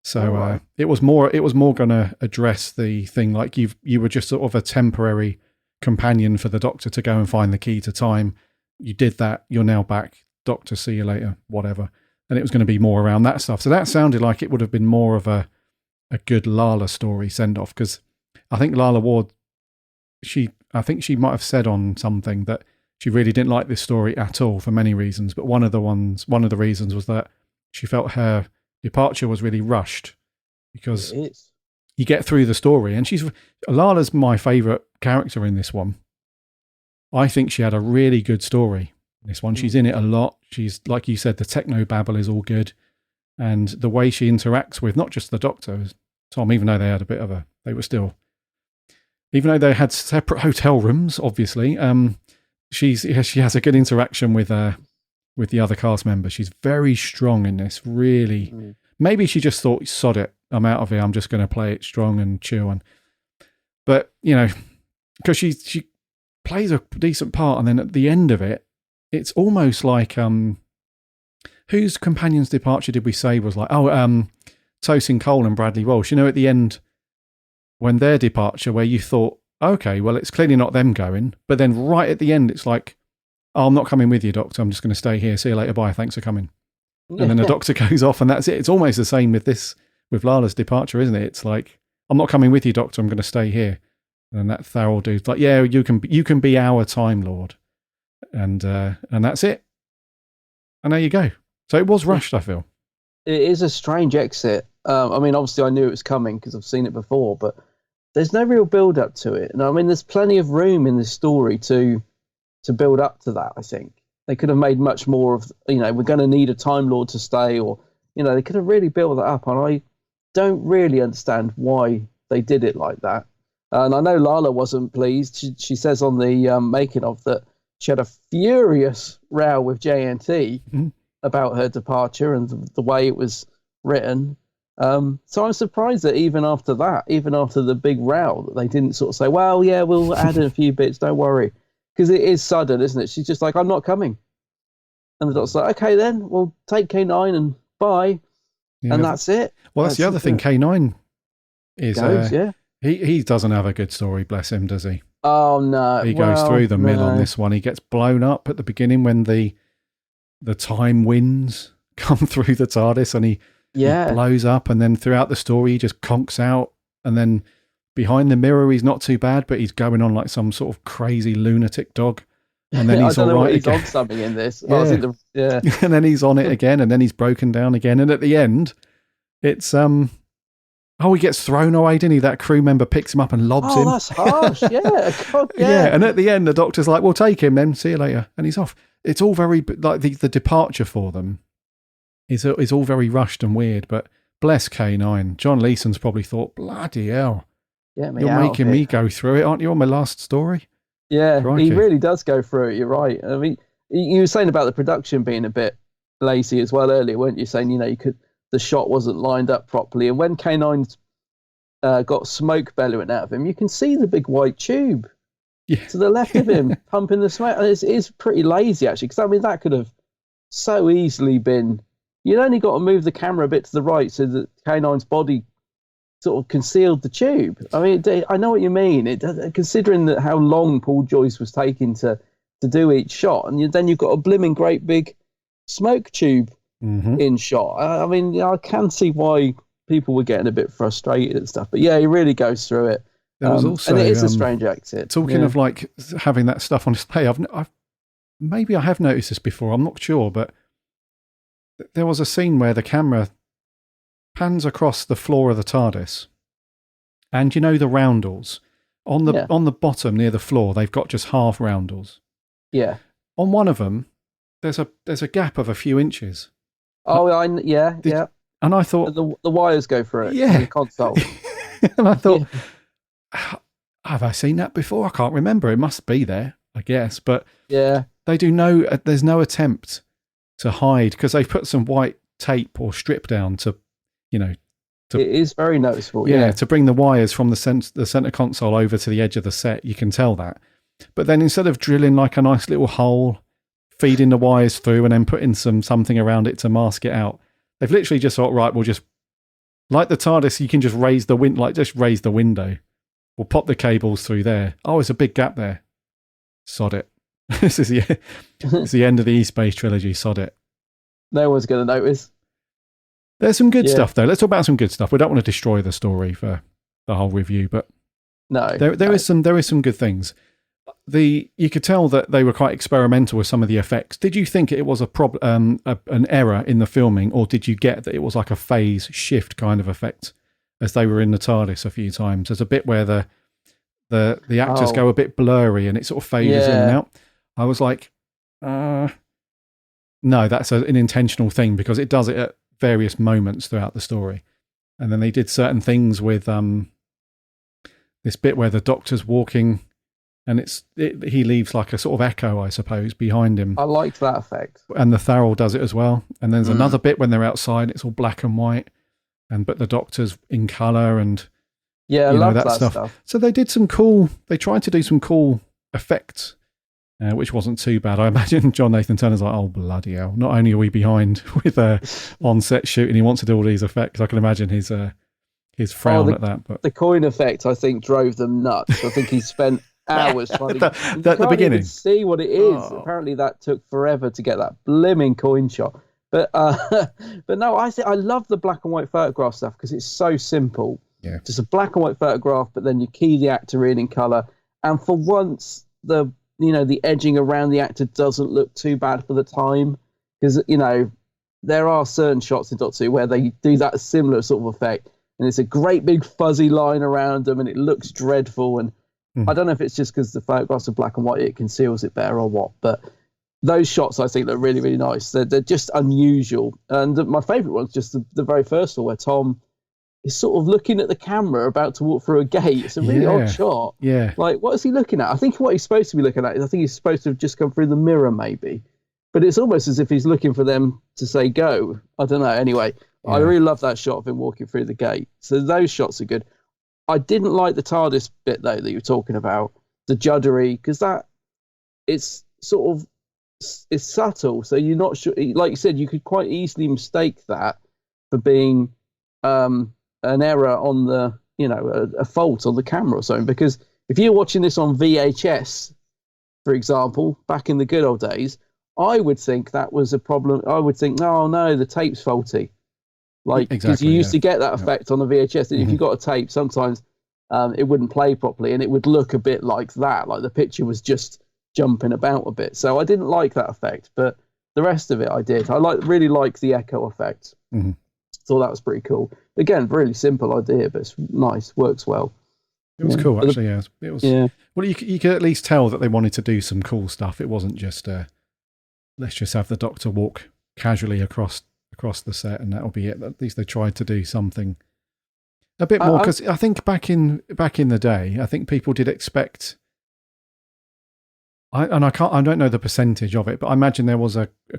So it was more going to address the thing like you were just sort of a temporary companion for the Doctor to go and find the key to time. You did that. You're now back. Doctor, see you later. Whatever. And it was going to be more around that stuff. So that sounded like it would have been more of a good Lala story send off, because I think Lala Ward, I think she might have said on something that she really didn't like this story at all for many reasons. But one of the reasons was that she felt her departure was really rushed, because you get through the story, and Lala's my favourite character in this one. I think she had a really good story in this one. She's in it a lot. She's, like you said, the techno babble is all good, and the way she interacts with not just the Doctor, Tom, even though they had even though they had separate hotel rooms, obviously, she has a good interaction with the other cast members. She's very strong in this, really. Maybe she just thought, sod it, I'm out of here, I'm just going to play it strong and chill. But, because she plays a decent part, and then at the end of it, it's almost like, whose companion's departure did we say was like, Tosin Cole and Bradley Walsh, at the end, when their departure, where you thought, okay, well, it's clearly not them going, but then right at the end, it's like, I'm not coming with you, Doctor, I'm just going to stay here, see you later, bye, thanks for coming. And then the Doctor goes off, and that's it. It's almost the same with Lala's departure, isn't it? It's like, I'm not coming with you, Doctor, I'm going to stay here. And then that Tharrell dude's like, yeah, you can be our Time Lord. And that's it. And there you go. So it was rushed, I feel. It is a strange exit. I mean, obviously I knew it was coming because I've seen it before, but there's no real build up to it. And I mean, there's plenty of room in this story to build up to that, I think. They could have made much more of, we're going to need a Time Lord to stay, or, they could have really built that up. And I don't really understand why they did it like that. And I know Lala wasn't pleased. She says on the making of that she had a furious row with JNT about her departure and the way it was written. So I'm surprised that even after the big row, that they didn't sort of say, well, yeah, we'll add in a few bits, don't worry. Because it is sudden, isn't it? She's just like, I'm not coming. And the Doctor's like, okay then, we'll take K9 and bye. Yeah. And that's it. Well, that's the other thing. K9 is... He doesn't have a good story, bless him, does he? Oh, no. He goes through the mill on this one. He gets blown up at the beginning when the time winds come through the TARDIS, and he blows up, and then throughout the story he just conks out, and then behind the mirror he's not too bad, but he's going on like some sort of crazy lunatic dog, and then he's all right again. He's on something in this. Yeah. And then he's on it again, and then he's broken down again, and at the end it's he gets thrown away, didn't he? That crew member picks him up and lobs him. Oh, that's harsh. Yeah. God, yeah. Yeah. And at the end, the Doctor's like, "We'll take him then. See you later." And he's off. It's all very like the departure for them is all very rushed and weird. But bless K9, John Leeson's probably thought, "Bloody hell, you're making me go through it, aren't you? On my last story." Yeah, Crikey. He really does go through it. You're right. I mean, you were saying about the production being a bit lazy as well earlier, weren't you? Saying the shot wasn't lined up properly. And when K9's got smoke bellowing out of him, you can see the big white tube to the left of him pumping the smoke. And it is pretty lazy, actually, because I mean, that could have so easily been... You'd only got to move the camera a bit to the right so that K9's body sort of concealed the tube. I mean, I know what you mean. Considering that how long Paul Joyce was taking to do each shot, and then you've got a blimmin' great big smoke tube in shot. I mean, I can see why people were getting a bit frustrated and stuff. But yeah, he really goes through it. There was also, and it is a strange exit. Talking of like having that stuff on display, maybe I have noticed this before. I'm not sure, but there was a scene where the camera pans across the floor of the TARDIS, and the roundels on the bottom near the floor. They've got just half roundels. Yeah. On one of them, there's a gap of a few inches. Oh, yeah. And I thought the wires go for it. Yeah. The console. And I thought, have I seen that before? I can't remember. It must be there, I guess. But yeah, there's no attempt to hide because they've put some white tape or strip down to. It is very noticeable. Yeah, to bring the wires from the center console over to the edge of the set, you can tell that. But then instead of drilling like a nice little hole, feeding the wires through, and then putting something around it to mask it out, they've literally just thought, right, we'll just like the TARDIS. You can just raise the window. We'll pop the cables through there. Oh, there's a big gap there. Sod it. This is the end of the E-Space trilogy. Sod it. No one's going to notice. There's some good stuff, though. Let's talk about some good stuff. We don't want to destroy the story for the whole review, but there is some good things. You could tell that they were quite experimental with some of the effects. Did you think it was an error in the filming, or did you get that it was like a phase shift kind of effect as they were in the TARDIS a few times? There's a bit where the actors go a bit blurry and it sort of fades in and out. I was like, no, that's an intentional thing because it does it at various moments throughout the story. And then they did certain things with this bit where the Doctor's walking and he leaves like a sort of echo, I suppose, behind him. I liked that effect. And the Tharrell does it as well. And there's another bit when they're outside, it's all black and white, but the Doctor's in colour and I love that stuff. So they tried to do some cool effects, which wasn't too bad. I imagine John Nathan Turner's like, oh, bloody hell. Not only are we behind with on-set shooting, he wants to do all these effects. I can imagine his frown at that. But the coin effect, I think, drove them nuts. I think he spent hours trying to at the beginning. Even see what it is. Apparently that took forever to get that blimming coin shot. But no, I love the black and white photograph stuff because it's so simple. Yeah. Just a black and white photograph, but then you key the actor in colour. And for once, the edging around the actor doesn't look too bad for the time. Because, there are certain shots in Doctor Who where they do that similar sort of effect. And it's a great big fuzzy line around them and it looks dreadful. And I don't know if it's just because the photographs are black and white, it conceals it better or what. But those shots, I think, look really, really nice. They're just unusual. And my favourite one's just the very first one where Tom is sort of looking at the camera about to walk through a gate. It's a really odd shot. Yeah. Like, what is he looking at? I think what he's supposed to be looking at is he's supposed to have just come through the mirror, maybe. But it's almost as if he's looking for them to say go. I don't know. Anyway, I really love that shot of him walking through the gate. So those shots are good. I didn't like the TARDIS bit, though, that you were talking about. The juddery, because it's sort of, it's subtle. So you're not sure, like you said, you could quite easily mistake that for being an error on the, a fault on the camera or something. Because if you're watching this on VHS, for example, back in the good old days, I would think that was a problem. I would think, oh no, the tape's faulty. Like, because you used to get that effect on the VHS. And if you got a tape, sometimes it wouldn't play properly and it would look a bit like that. Like the picture was just jumping about a bit. So I didn't like that effect, but the rest of it I did. I really like the echo effect. Thought that was pretty cool. Again, really simple idea, but it's nice, works well. It was cool, actually. It was. Yeah. Well, you could at least tell that they wanted to do some cool stuff. It wasn't just let's just have the Doctor walk casually across the set and that'll be it. At least they tried to do something a bit more, because I think back in the day, I think people did expect. I don't know the percentage of it, but I imagine there was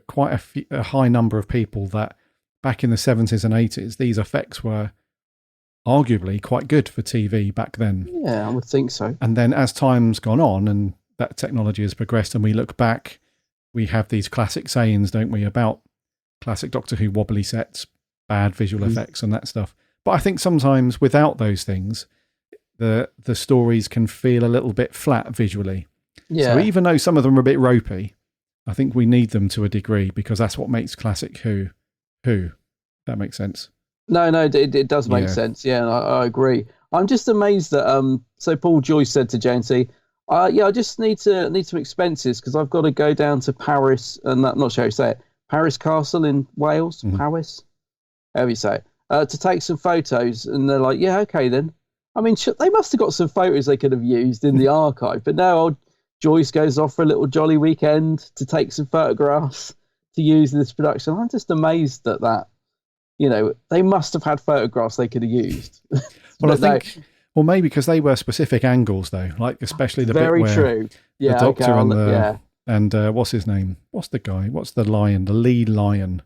quite a high number of people that back in the 70s and 80s, these effects were arguably quite good for TV back then. Yeah, I would think so. And then as time's gone on and that technology has progressed and we look back, we have these classic sayings, don't we, about classic Doctor Who wobbly sets, bad visual effects and that stuff. But I think sometimes without those things, the stories can feel a little bit flat visually. Yeah. So even though some of them are a bit ropey, I think we need them to a degree because that's what makes classic Who. That makes sense. No, it does make sense. Yeah, and I agree. I'm just amazed that so Paul Joyce said to JNC, I just need some expenses because I've got to go down to Paris and I'm not sure how you say it, Paris Castle in Wales, Paris, however you say it, to take some photos. And they're like, yeah, okay then. I mean, they must have got some photos they could have used in the archive, but now old Joyce goes off for a little jolly weekend to take some photographs to use in this production. I'm just amazed at that. You know, they must have had photographs they could have used. Well, I think, well, maybe because they were specific angles, though, like especially the bit where true. Yeah, the Doctor and what's his name? What's the guy? What's the lion? The lead lion?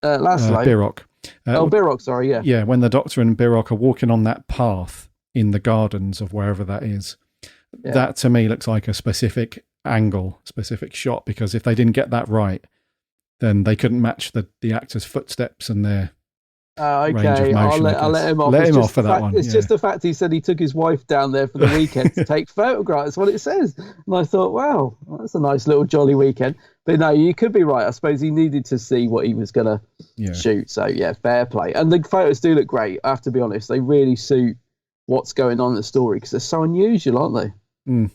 Laszlo. Birok. Birok, sorry, yeah. Yeah, when the Doctor and Birok are walking on that path in the gardens of wherever that is, that to me looks like a specific angle, specific shot, because if they didn't get that right, then they couldn't match the actor's footsteps and their range of motion. I'll let him off. Let him off for that one. It's just the fact he said he took his wife down there for the weekend to take photographs. That's what it says. And I thought, wow, that's a nice little jolly weekend. But no, you could be right. I suppose he needed to see what he was going to shoot. So yeah, fair play. And the photos do look great. I have to be honest. They really suit what's going on in the story because they're so unusual, aren't they?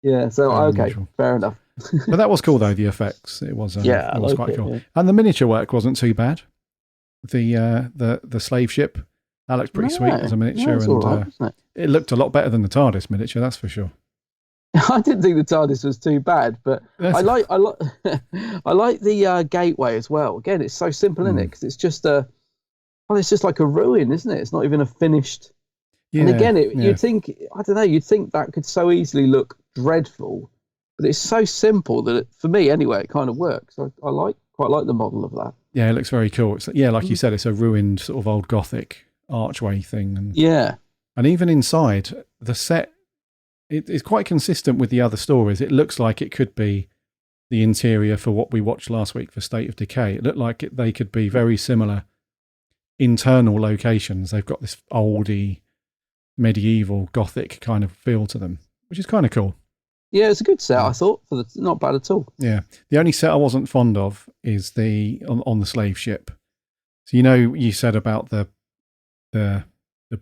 Yeah. So unusual. Fair enough. But that was cool though. The effects. It was. It was quite cool. Yeah. And the miniature work wasn't too bad. The slave ship, that looks pretty sweet as a miniature, and it looked a lot better than the TARDIS miniature, that's for sure. I didn't think the TARDIS was too bad, but I like the gateway as well. Again, it's so simple, isn't it? Because it's just it's just like a ruin, isn't it? It's not even a finished. Yeah, and again, you'd think, I don't know, you'd think that could so easily look dreadful, but it's so simple that for me anyway, it kind of works. I quite like the model of that. Yeah, it looks very cool. It's, like you said, it's a ruined sort of old Gothic archway thing. And, and even inside, the set, it's quite consistent with the other stories. It looks like it could be the interior for what we watched last week for State of Decay. It looked like they could be very similar internal locations. They've got this oldie, medieval, Gothic kind of feel to them, which is kind of cool. Yeah, it's a good set, I thought. Not bad at all. Yeah. The only set I wasn't fond of is on the slave ship. So, you said about the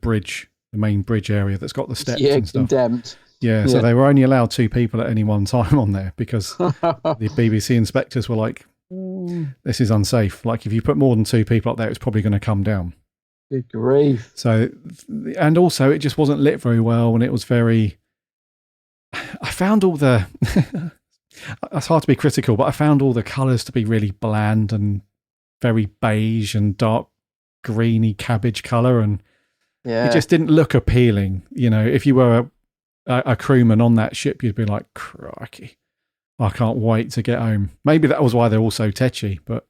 bridge, the main bridge area that's got the steps and stuff. Condemned. Yeah, so they were only allowed 2 people at any one time on there because the BBC inspectors were like, this is unsafe. Like, if you put more than 2 people up there, it's probably going to come down. Good grief. So, and also it just wasn't lit very well, and it was very... I found all the... It's hard to be critical, but I found all the colours to be really bland and very beige and dark greeny cabbage colour, and it just didn't look appealing. If you were a crewman on that ship, you'd be like, crikey, I can't wait to get home. Maybe that was why they're all so tetchy, but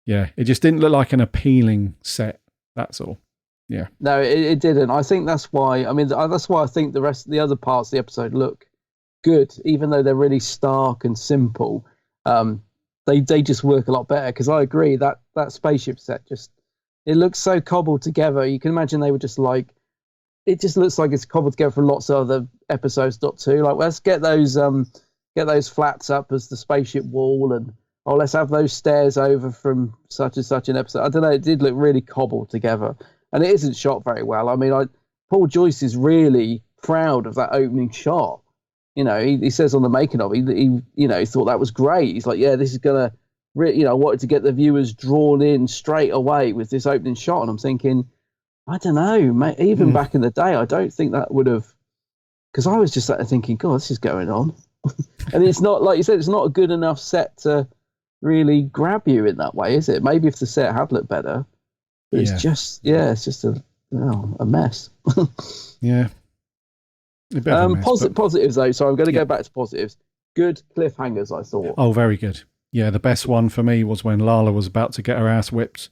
yeah, it just didn't look like an appealing set, that's all. Yeah. No, it didn't. I think that's why. I mean, that's why I think the other parts of the episode look good, even though they're really stark and simple. They just work a lot better. Because I agree that spaceship set it looks so cobbled together. You can imagine they were just like, it just looks like it's cobbled together from lots of other episodes. Too. Like, let's get those flats up as the spaceship wall, and let's have those stairs over from such and such an episode. I don't know. It did look really cobbled together. And it isn't shot very well. I mean, Paul Joyce is really proud of that opening shot. He says on the making of it, he thought that was great. He's like, yeah, this is going to, I wanted to get the viewers drawn in straight away with this opening shot. And I'm thinking, I don't know, mate, even back in the day, I don't think that would have, because I was just sat there thinking, God, this is going on. And it's not, like you said, it's not a good enough set to really grab you in that way, is it? Maybe if the set had looked better. It's just a mess. Yeah. Positives though. So I'm going to go back to positives. Good cliffhangers, I thought. Oh, very good. Yeah, the best one for me was when Lala was about to get her ass whipped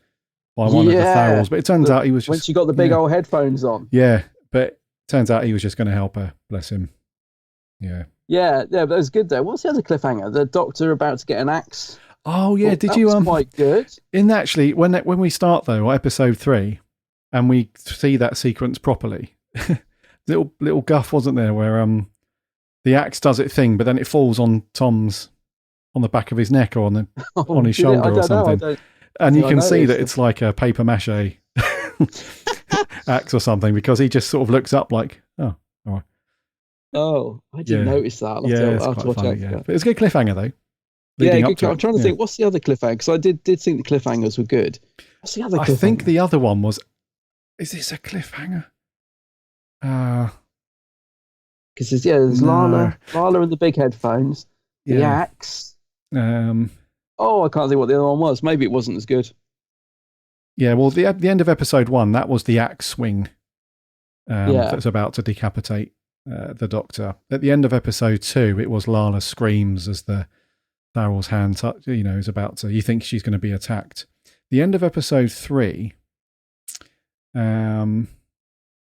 by one of the Tharals, but it turns out he was just... When she got the big old headphones on. Yeah, but it turns out he was just going to help her. Bless him. Yeah. Yeah, but it was good though. What's the other cliffhanger? The Doctor about to get an axe. Oh yeah, did you? Quite good. Actually, when we start though, episode 3, and we see that sequence properly, little guff wasn't there where the axe does its thing, but then it falls on Tom's on the back of his neck or on his shoulder or something, and you can see that it's like a paper mache axe or something, because he just sort of looks up like, oh, all right. Oh, I didn't notice that. I'll have to watch funny, out. But it's a good cliffhanger though. Yeah, good. I'm trying to think. What's the other cliffhanger? Because I did think the cliffhangers were good. What's the other cliffhanger? I think the other one was. Is this a cliffhanger? Because there's Lala and the big headphones, the axe. I can't think what the other one was. Maybe it wasn't as good. Yeah, well, the end of episode 1, that was the axe swing that's about to decapitate the Doctor. At the end of episode 2, it was Lala screams as the Farrell's hand, is about to. You think she's going to be attacked. The end of episode 3.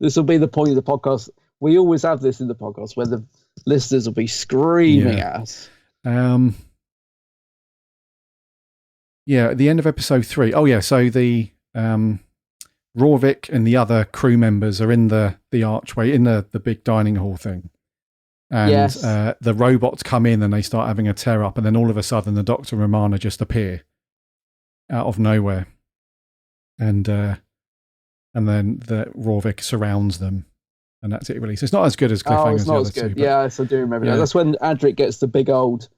This will be the point of the podcast. We always have this in the podcast where the listeners will be screaming at us. At the end of episode 3. Oh, yeah. So the Rorvik and the other crew members are in the archway, in the big dining hall thing. And the robots come in and they start having a tear up. And then all of a sudden, the Doctor and Romana just appear out of nowhere. And then the Rorvik surrounds them. And that's it, really. So it's not as good as Cliffhanger as the other two. Yes, I do remember that. That's when Adric gets the big old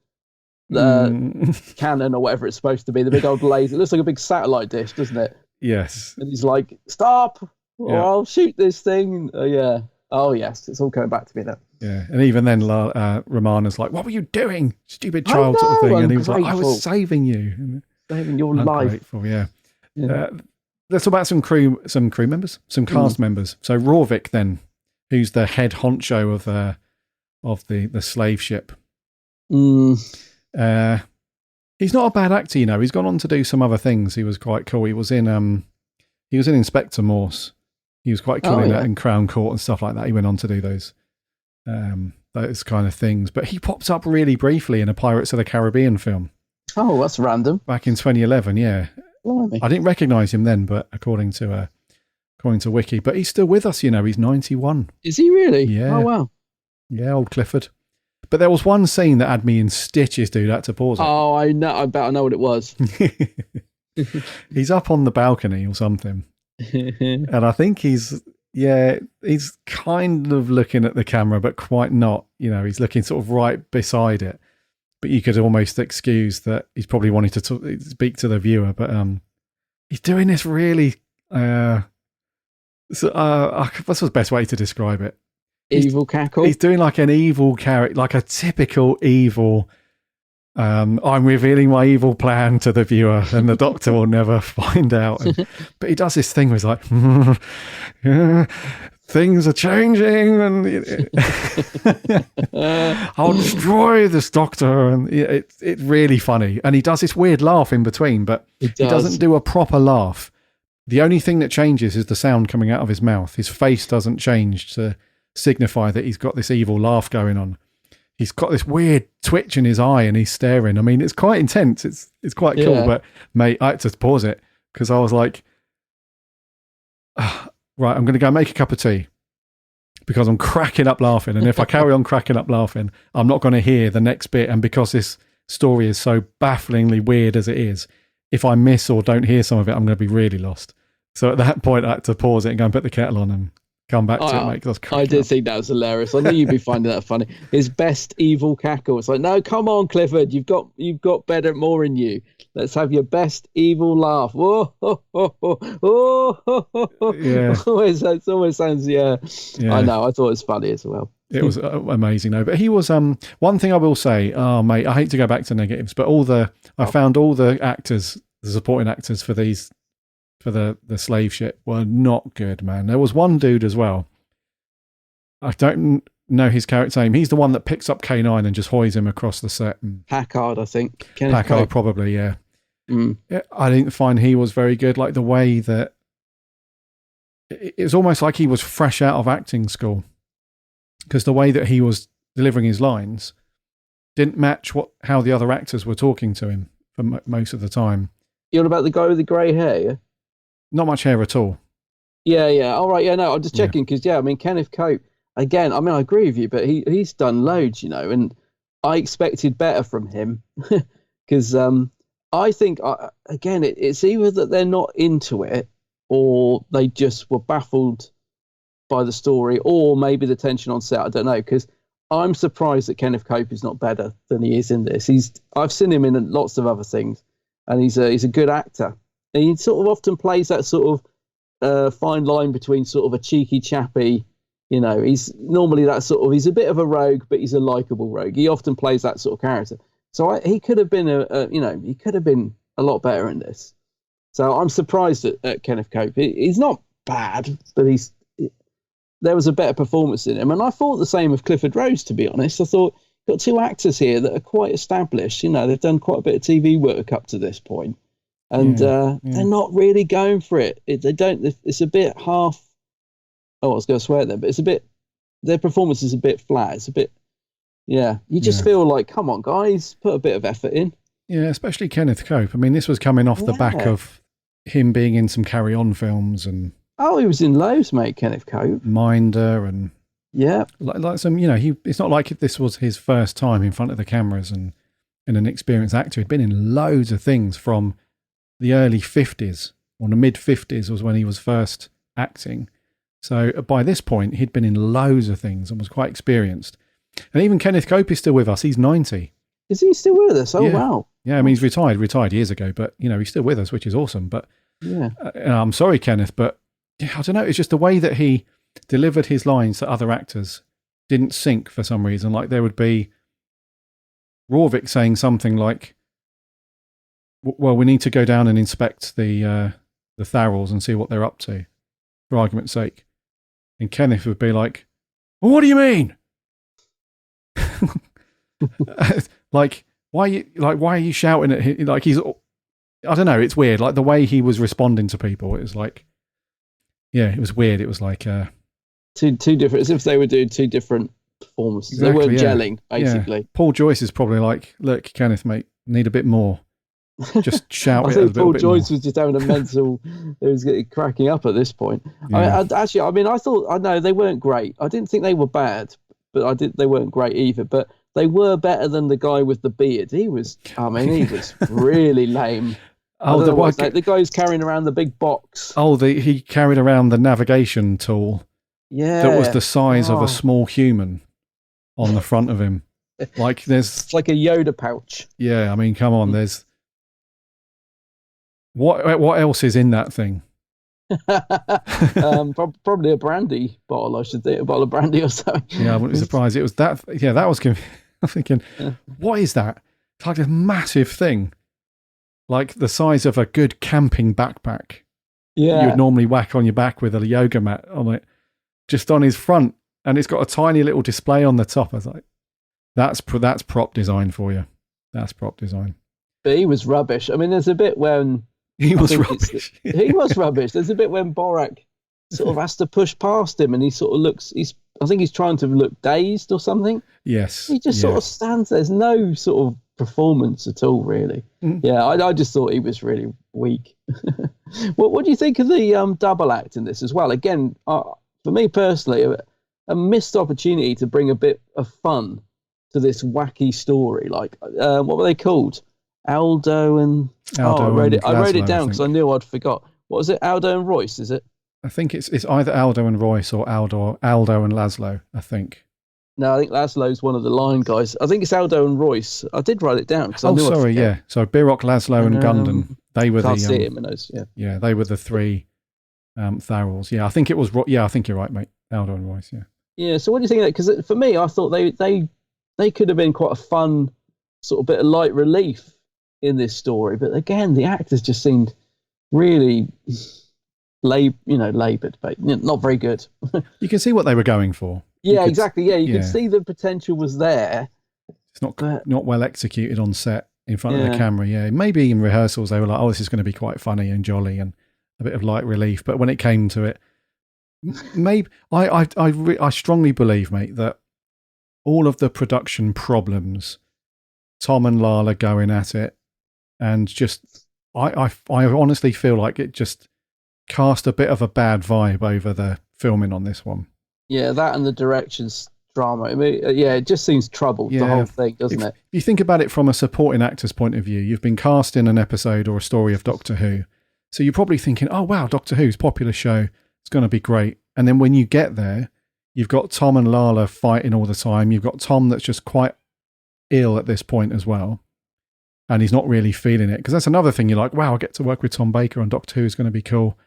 cannon or whatever it's supposed to be, the big old laser. It looks like a big satellite dish, doesn't it? Yes. And he's like, stop, or I'll shoot this thing. Oh, yes, it's all coming back to me now. Yeah, and even then, Romana's like, what were you doing, stupid child, sort of thing. And he was like, I was saving you. Saving your life. Yeah. Let's talk about some crew members, some cast members. So Rorvik then, who's the head honcho of the slave ship. He's not a bad actor, He's gone on to do some other things. He was quite cool. He was in Inspector Morse. He was quite cool in Crown Court and stuff like that. He went on to do those kind of things. But he popped up really briefly in a Pirates of the Caribbean film. Oh, that's random. Back in 2011, yeah. Blimey. I didn't recognise him then, but according to Wiki, but he's still with us. He's 91. Is he really? Yeah. Oh wow. Yeah, old Clifford. But there was one scene that had me in stitches, dude. I had to pause it. Oh, I know. I bet I know what it was. He's up on the balcony or something, and I think he's kind of looking at the camera, but quite not. He's looking sort of right beside it. But you could almost excuse that he's probably wanting to speak to the viewer. But he's doing this really. What's the best way to describe it? Evil cackle. He's doing like an evil character, like a typical evil. I'm revealing my evil plan to the viewer, and the Doctor will never find out. But he does this thing where he's like, things are changing, and I'll destroy this Doctor, and it's really funny. And he does this weird laugh in between, but he doesn't do a proper laugh. The only thing that changes is the sound coming out of his mouth. His face doesn't change to signify that he's got this evil laugh going on. He's got this weird twitch in his eye and he's staring. I mean, it's quite intense. It's quite cool, but mate, I had to pause it because I was like, right, I'm going to go make a cup of tea because I'm cracking up laughing. And if I carry on cracking up laughing, I'm not going to hear the next bit. And because this story is so bafflingly weird as it is, if I miss or don't hear some of it, I'm going to be really lost. So at that point, I had to pause it and go and put the kettle on and come back to it, mate. I did think that was hilarious. I knew you'd be finding that funny. His best evil cackle. It's like, no, come on, Clifford. You've got more in you. Let's have your best evil laugh. Whoa, ho, ho, ho, ho, ho, ho. Yeah. It always sounds, yeah. I know. I thought it was funny as well. It was amazing, though. But he was, one thing I will say, mate, I hate to go back to negatives, but I found all the actors, the supporting actors for the slave ship were not good, man. There was one dude as well. I don't know his character name. He's the one that picks up K9 and just hoys him across the set. Packard, I think. Packard, probably, yeah. Yeah. I didn't find he was very good. Like the way that it was almost like he was fresh out of acting school, because the way that he was delivering his lines didn't match how the other actors were talking to him for most of the time. You're on about the guy with the grey hair, yeah? Not much hair at all. Yeah. All right, yeah, no, I'm just checking because, I mean, Kenneth Cope, again, I mean, I agree with you, but he's done loads, and I expected better from him because I think, again, it's either that they're not into it or they just were baffled by the story, or maybe the tension on set. I don't know, because I'm surprised that Kenneth Cope is not better than he is in this. I've seen him in lots of other things, and he's a good actor. And he sort of often plays that sort of fine line between sort of a cheeky chappy, he's normally that sort of, he's a bit of a rogue, but he's a likable rogue. He often plays that sort of character. So he could have been he could have been a lot better in this. So I'm surprised at Kenneth Cope. He's not bad, but there was a better performance in him. And I thought the same of Clifford Rose, to be honest. I thought, got two actors here that are quite established. They've done quite a bit of TV work up to this point. And they're not really going for it. It's a bit half. Oh, I was going to swear there, but their performance is a bit flat. It's a bit, you just feel like, come on, guys, put a bit of effort in. Yeah, especially Kenneth Cope. I mean, this was coming off the back of him being in some Carry On films and. Oh, he was in loads, mate, Kenneth Cope. Minder and. Yeah. Like some, it's not like this was his first time in front of the cameras and an experienced actor. He'd been in loads of things from the early 50s or the mid 50s was when he was first acting. So by this point, he'd been in loads of things and was quite experienced. And even Kenneth Cope is still with us. He's 90. Is he still with us? Oh, yeah. Wow. Yeah, I mean, he's retired years ago, but, he's still with us, which is awesome. But I'm sorry, Kenneth, but I don't know. It's just the way that he delivered his lines to other actors didn't sync for some reason. Like there would be Rorvik saying something like, well, we need to go down and inspect the Tharals and see what they're up to, for argument's sake. And Kenneth would be like, well, what do you mean? Why are you shouting at him? Like I don't know, it's weird. Like the way he was responding to people, it was like, it was weird. It was like two different, as if they were doing two different performances. Exactly, they weren't gelling, basically. Yeah. Paul Joyce is probably like, look, Kenneth, mate, need a bit more. Just shout I it think a Paul bit Joyce more. was just having a mental. He was cracking up at this point. Yeah. I know they weren't great. I didn't think they were bad, but they weren't great either. But they were better than the guy with the beard. He was really lame. Oh, the guy who's carrying around the big box. Oh, he carried around the navigation tool. Yeah, that was the size of a small human on the front of him. Like it's like a Yoda pouch. Yeah, I mean, come on. There's what else is in that thing? Probably a brandy bottle. I should think a bottle of brandy or something. Yeah, I wouldn't be surprised. It was that. Yeah, that was. I'm thinking, what is that? It's like a massive thing, like the size of a good camping backpack. Yeah, you would normally whack on your back with a yoga mat on it, just on his front, and it's got a tiny little display on the top. I was like, that's prop design for you. That's prop design. But he was rubbish. I mean, there's a bit when he was rubbish. He was rubbish. There's a bit when Borak sort of has to push past him, and he sort of looks. I think he's trying to look dazed or something. Yes. He just sort of stands there. There's no sort of performance at all, really. Yeah, I just thought he was really weak. What do you think of the double act in this as well? Again, for me personally, a missed opportunity to bring a bit of fun to this wacky story. Like, what were they called? Aldo and I wrote it down because I knew I'd forgot. What was it? Aldo and Royce, is it? I think it's either Aldo and Royce or Aldo and Laszlo, I think. No, I think Laszlo's one of the line guys. I think it's Aldo and Royce. I did write it down because I knew. Oh, sorry, yeah. So Birok, Laszlo, and Gundon. They were can't see him in those. Yeah, they were the three Tharals. Yeah, I think it was. Yeah, I think you're right, mate. Aldo and Royce. Yeah. Yeah. So what do you think of that? Because for me, I thought they could have been quite a fun sort of bit of light relief in this story, but again, the actors just seemed really laboured, but not very good. You can see what they were going for. Yeah, exactly. Yeah, you could see the potential was there. It's not well executed on set in front of the camera. Yeah, maybe in rehearsals they were like, "Oh, this is going to be quite funny and jolly and a bit of light relief." But when it came to it, maybe I strongly believe, mate, that all of the production problems, Tom and Lala going at it, and just I honestly feel like it just cast a bit of a bad vibe over the filming on this one. Yeah, that and the direction's drama. I mean, it just seems troubled, the whole thing, doesn't it? If you think about it from a supporting actor's point of view, you've been cast in an episode or a story of Doctor Who. So you're probably thinking, oh, wow, Doctor Who's popular show. It's going to be great. And then when you get there, you've got Tom and Lala fighting all the time. You've got Tom that's just quite ill at this point as well. And he's not really feeling it. Because that's another thing. You're like, wow, I get to work with Tom Baker on Doctor Who. Is going to be cool.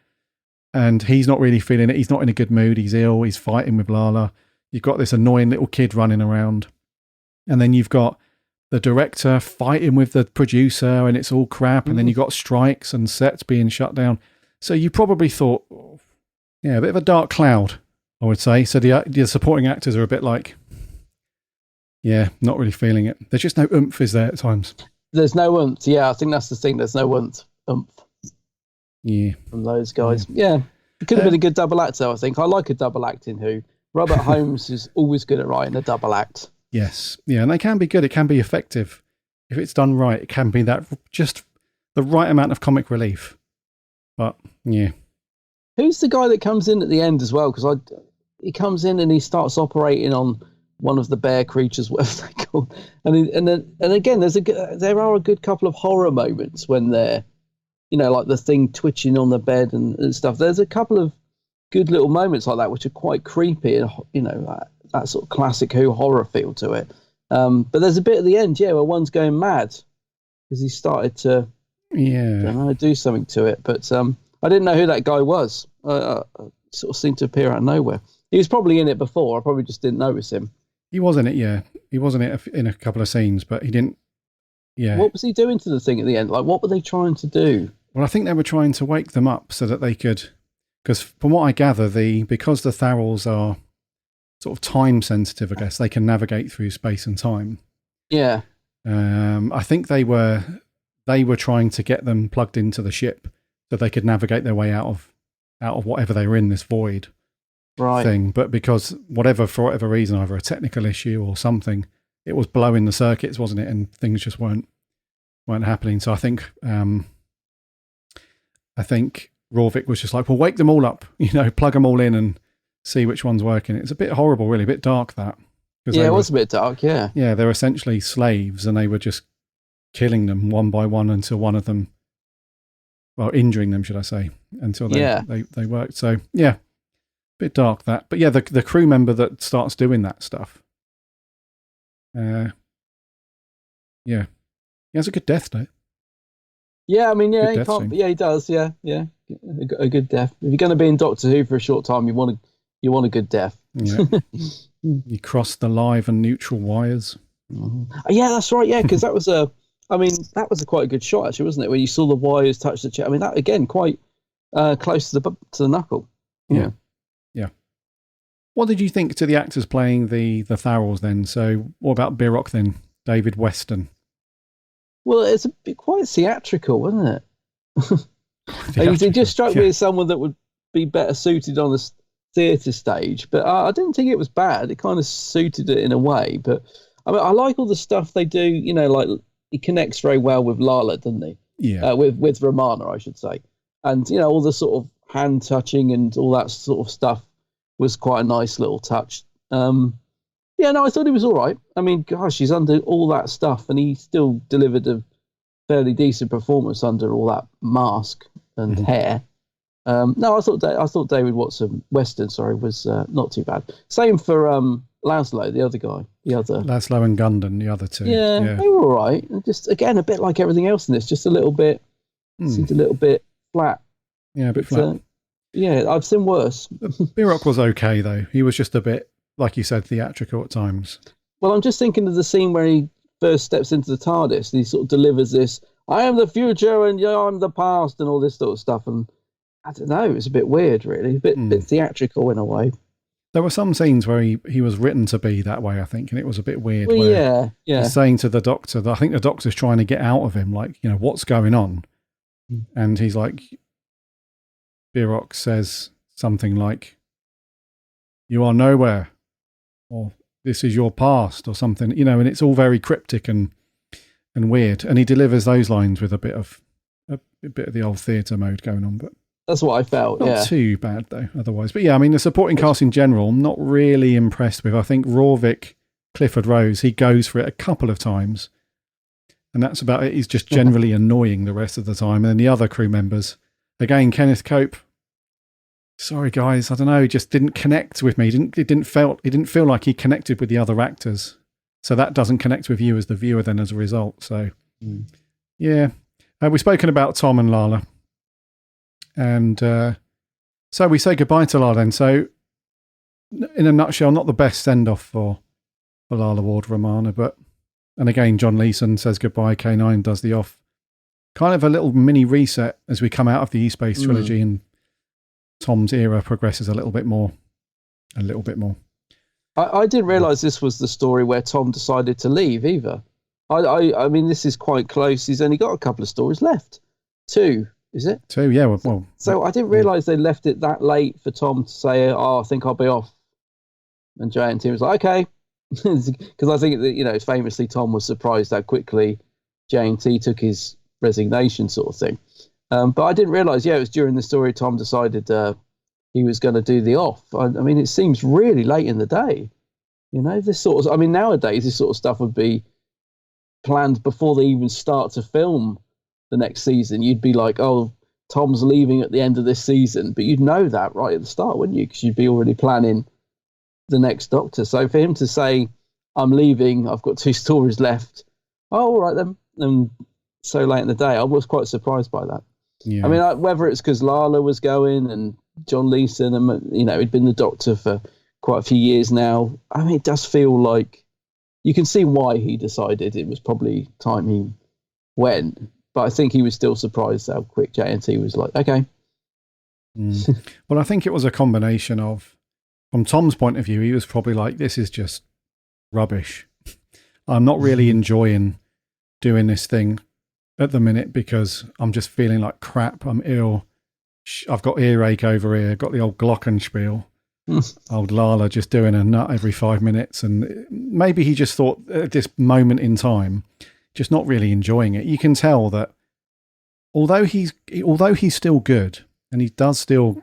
And he's not really feeling it. He's not in a good mood. He's ill. He's fighting with Lala. You've got this annoying little kid running around. And then you've got the director fighting with the producer, and it's all crap. And then you've got strikes and sets being shut down. So you probably thought, yeah, a bit of a dark cloud, I would say. So the supporting actors are a bit like, yeah, not really feeling it. There's just no oomph, is there, at times? There's no oomph. Yeah, I think that's the thing. There's no oomph. Yeah. From those guys. Yeah. It could have been a good double act, though, I think. I like a double act in Who. Robert Holmes is always good at writing a double act. Yes. Yeah, and they can be good. It can be effective. If it's done right, it can be that just the right amount of comic relief. But, yeah. Who's the guy that comes in at the end as well? Because he comes in and he starts operating on one of the bear creatures, whatever they're called. And again, there are a good couple of horror moments when they're, like the thing twitching on the bed and stuff. There's a couple of good little moments like that, which are quite creepy and, that sort of classic Who horror feel to it. But there's a bit at the end, where one's going mad because he started to do something to it. But I didn't know who that guy was. Sort of seemed to appear out of nowhere. He was probably in it before. I probably just didn't notice him. He was in it, yeah. He was in it in a couple of scenes, but he didn't. Yeah. What was he doing to the thing at the end? Like, what were they trying to do? Well, I think they were trying to wake them up so that they could, because from what I gather, because the Tharals are sort of time sensitive, I guess they can navigate through space and time. Yeah. I think they were trying to get them plugged into the ship so they could navigate their way out of whatever they were in, this void thing. But because for whatever reason, either a technical issue or something, it was blowing the circuits, wasn't it? And things just weren't happening. So I think Rorvik was just like, well, wake them all up, plug them all in and see which one's working. It's a bit horrible, really, a bit dark, that. Yeah, it was a bit dark, yeah. Yeah, they're essentially slaves and they were just killing them one by one until one of them, well, injuring them, should I say, until they worked. So, yeah, a bit dark, that. But yeah, the crew member that starts doing that stuff, yeah, he has a good death, though. Yeah, I mean, he can't. Yeah, he does. Yeah. A good death. If you're going to be in Doctor Who for a short time, you want a good death. Yeah. You cross the live and neutral wires. Yeah, that's right. Yeah, because that was quite a good shot, actually, wasn't it? When you saw the wires touch the chair. I mean, that again quite close to the knuckle. Yeah. What did you think to the actors playing the Tharals then? So, what about Birok then, David Weston? Well, it's quite theatrical, wasn't it? He just struck me as someone that would be better suited on a theatre stage, but I didn't think it was bad. It kind of suited it in a way. But I mean, I like all the stuff they do. Like he connects very well with Lala, doesn't he? Yeah. With Romana, I should say, and all the sort of hand touching and all that sort of stuff was quite a nice little touch. I thought he was all right. I mean, gosh, he's under all that stuff, and he still delivered a fairly decent performance under all that mask and hair. No, I thought David Weston, was not too bad. Same for Laszlo, the other guy, Laszlo and Gundan, the other two. Yeah, they were all right. Just again, a bit like everything else in this, just a little bit, seemed a little bit flat. Yeah, a bit flat. I've seen worse. Birok was okay though. He was just a bit, like you said, theatrical at times. Well, I'm just thinking of the scene where he first steps into the TARDIS and he sort of delivers this, I am the future and I'm the past and all this sort of stuff. And I don't know, it was a bit weird, really, a bit theatrical in a way. There were some scenes where he was written to be that way, I think, and it was a bit weird. Well, yeah. He's saying to the Doctor, I think the Doctor's trying to get out of him, like, what's going on? And he's like, Birok says something like, you are nowhere, or this is your past, or something, and it's all very cryptic and weird. And he delivers those lines with a bit of the old theatre mode going on, but that's what I felt. Not too bad though, otherwise. But yeah, I mean, the supporting cast in general, I'm not really impressed with. I think Rorvik, Clifford Rose, he goes for it a couple of times, and that's about it. He's just generally annoying the rest of the time. And then the other crew members, Again, Kenneth Cope. Sorry, guys. I don't know. Just didn't connect with me. It didn't feel like he connected with the other actors. So that doesn't connect with you as the viewer then as a result. So, yeah. We've spoken about Tom and Lala. And so we say goodbye to Lala then. So, in a nutshell, not the best send-off for Lala Ward Romana, and again, John Leeson says goodbye, K9 does the off. Kind of a little mini reset as we come out of the East Space trilogy and Tom's era progresses a little bit more. I didn't realise this was the story where Tom decided to leave either. I mean, this is quite close. He's only got a couple of stories left. 2, is it? 2, yeah. Well, so I didn't realise they left it that late for Tom to say, I think I'll be off. And JNT was like, okay. Because I think that, famously Tom was surprised how quickly JNT took his resignation sort of thing. But I didn't realise, it was during the story Tom decided he was going to do the off. I mean, it seems really late in the day. This sort of, nowadays this sort of stuff would be planned before they even start to film the next season. You'd be like, oh, Tom's leaving at the end of this season, but you'd know that right at the start, wouldn't you? Because you'd be already planning the next Doctor. So for him to say, I'm leaving, I've got 2 stories left. Oh, all right then. And so late in the day, I was quite surprised by that. Yeah. I mean, whether it's because Lala was going and John Leeson and, he'd been the Doctor for quite a few years now. I mean, it does feel like you can see why he decided it was probably time he went. But I think he was still surprised how quick JNT was like, okay. Well, I think it was a combination of, from Tom's point of view, he was probably like, this is just rubbish. I'm not really enjoying doing this thing at the minute because I'm just feeling like crap. I'm ill. I've got earache over here. Got the old glockenspiel. Old Lala just doing a nut every 5 minutes. And maybe he just thought at this moment in time, just not really enjoying it. You can tell that although he's still good and he does still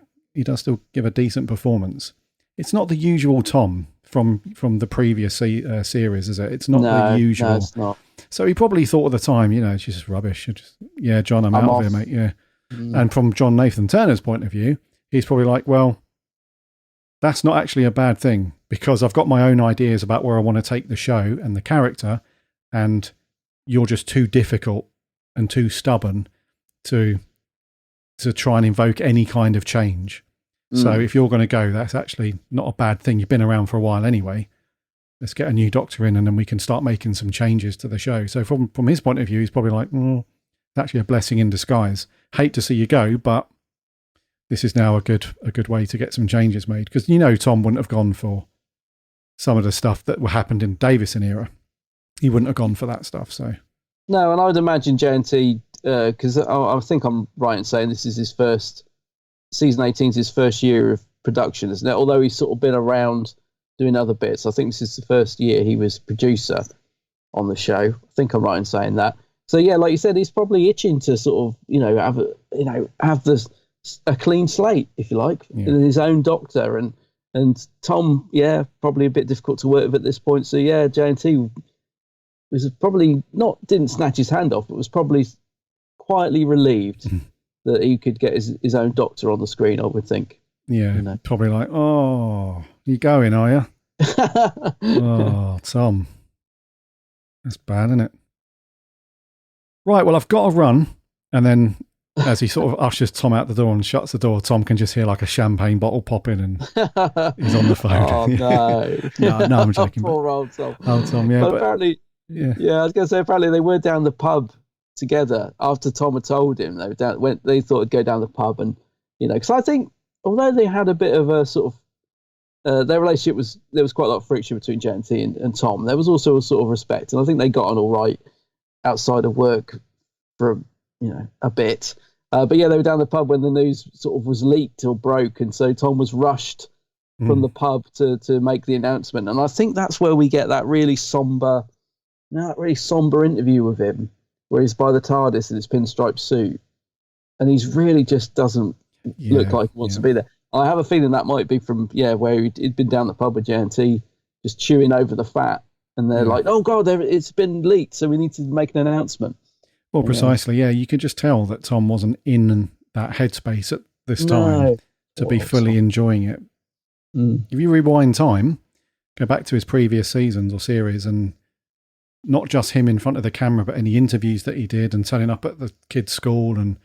give a decent performance, it's not the usual Tom from the previous series, is it? It's not the usual. No, it's not. So he probably thought at the time, it's just rubbish. John, I'm out of here, mate. Yeah. And from John Nathan Turner's point of view, he's probably like, well, that's not actually a bad thing because I've got my own ideas about where I want to take the show and the character, and you're just too difficult and too stubborn to try and invoke any kind of change. So if you're going to go, that's actually not a bad thing. You've been around for a while anyway. Let's get a new Doctor in and then we can start making some changes to the show. So from his point of view, he's probably like, it's actually a blessing in disguise. Hate to see you go, but this is now a good way to get some changes made. Because Tom wouldn't have gone for some of the stuff that happened in Davison era. He wouldn't have gone for that stuff. So no, and I would imagine JNT, because I think I'm right in saying this is his first season 18 is his first year of production, isn't it? Although he's sort of been around doing other bits. I think this is the first year he was producer on the show. I think I'm right in saying that. So yeah, like you said, he's probably itching to sort of, have a clean slate, if you like, in his own Doctor. And Tom, probably a bit difficult to work with at this point. So yeah, JNT was probably didn't snatch his hand off, but was probably quietly relieved that he could get his own Doctor on the screen, I would think. Yeah, probably like, oh, you going, are you? Oh, Tom. That's bad, isn't it? Right, well, I've got to run. And then as he sort of ushers Tom out the door and shuts the door, Tom can just hear like a champagne bottle popping and he's on the phone. Oh, no. no, I'm joking. Poor old Tom. Old Tom, yeah. But apparently, I was going to say, apparently they were down the pub together after Tom had told him they thought he'd go down the pub, and because I think although they had a bit of a sort of their relationship there was quite a lot of friction between JNT and Tom. There was also a sort of respect, and I think they got on all right outside of work for a bit. But yeah, they were down the pub when the news sort of was leaked or broke, and so Tom was rushed from the pub to make the announcement, and I think that's where we get that really somber interview with him, where he's by the TARDIS in his pinstripe suit, and he's really just doesn't look like he wants to be there. I have a feeling that might be from where he'd been down the pub with JNT, just chewing over the fat, and they're like, "Oh God, it's been leaked, so we need to make an announcement." Well, precisely, you could just tell that Tom wasn't in that headspace at this time to be fully enjoying it. Mm. If you rewind time, go back to his previous seasons or series, and not just him in front of the camera, but any interviews that he did and turning up at the kids' school and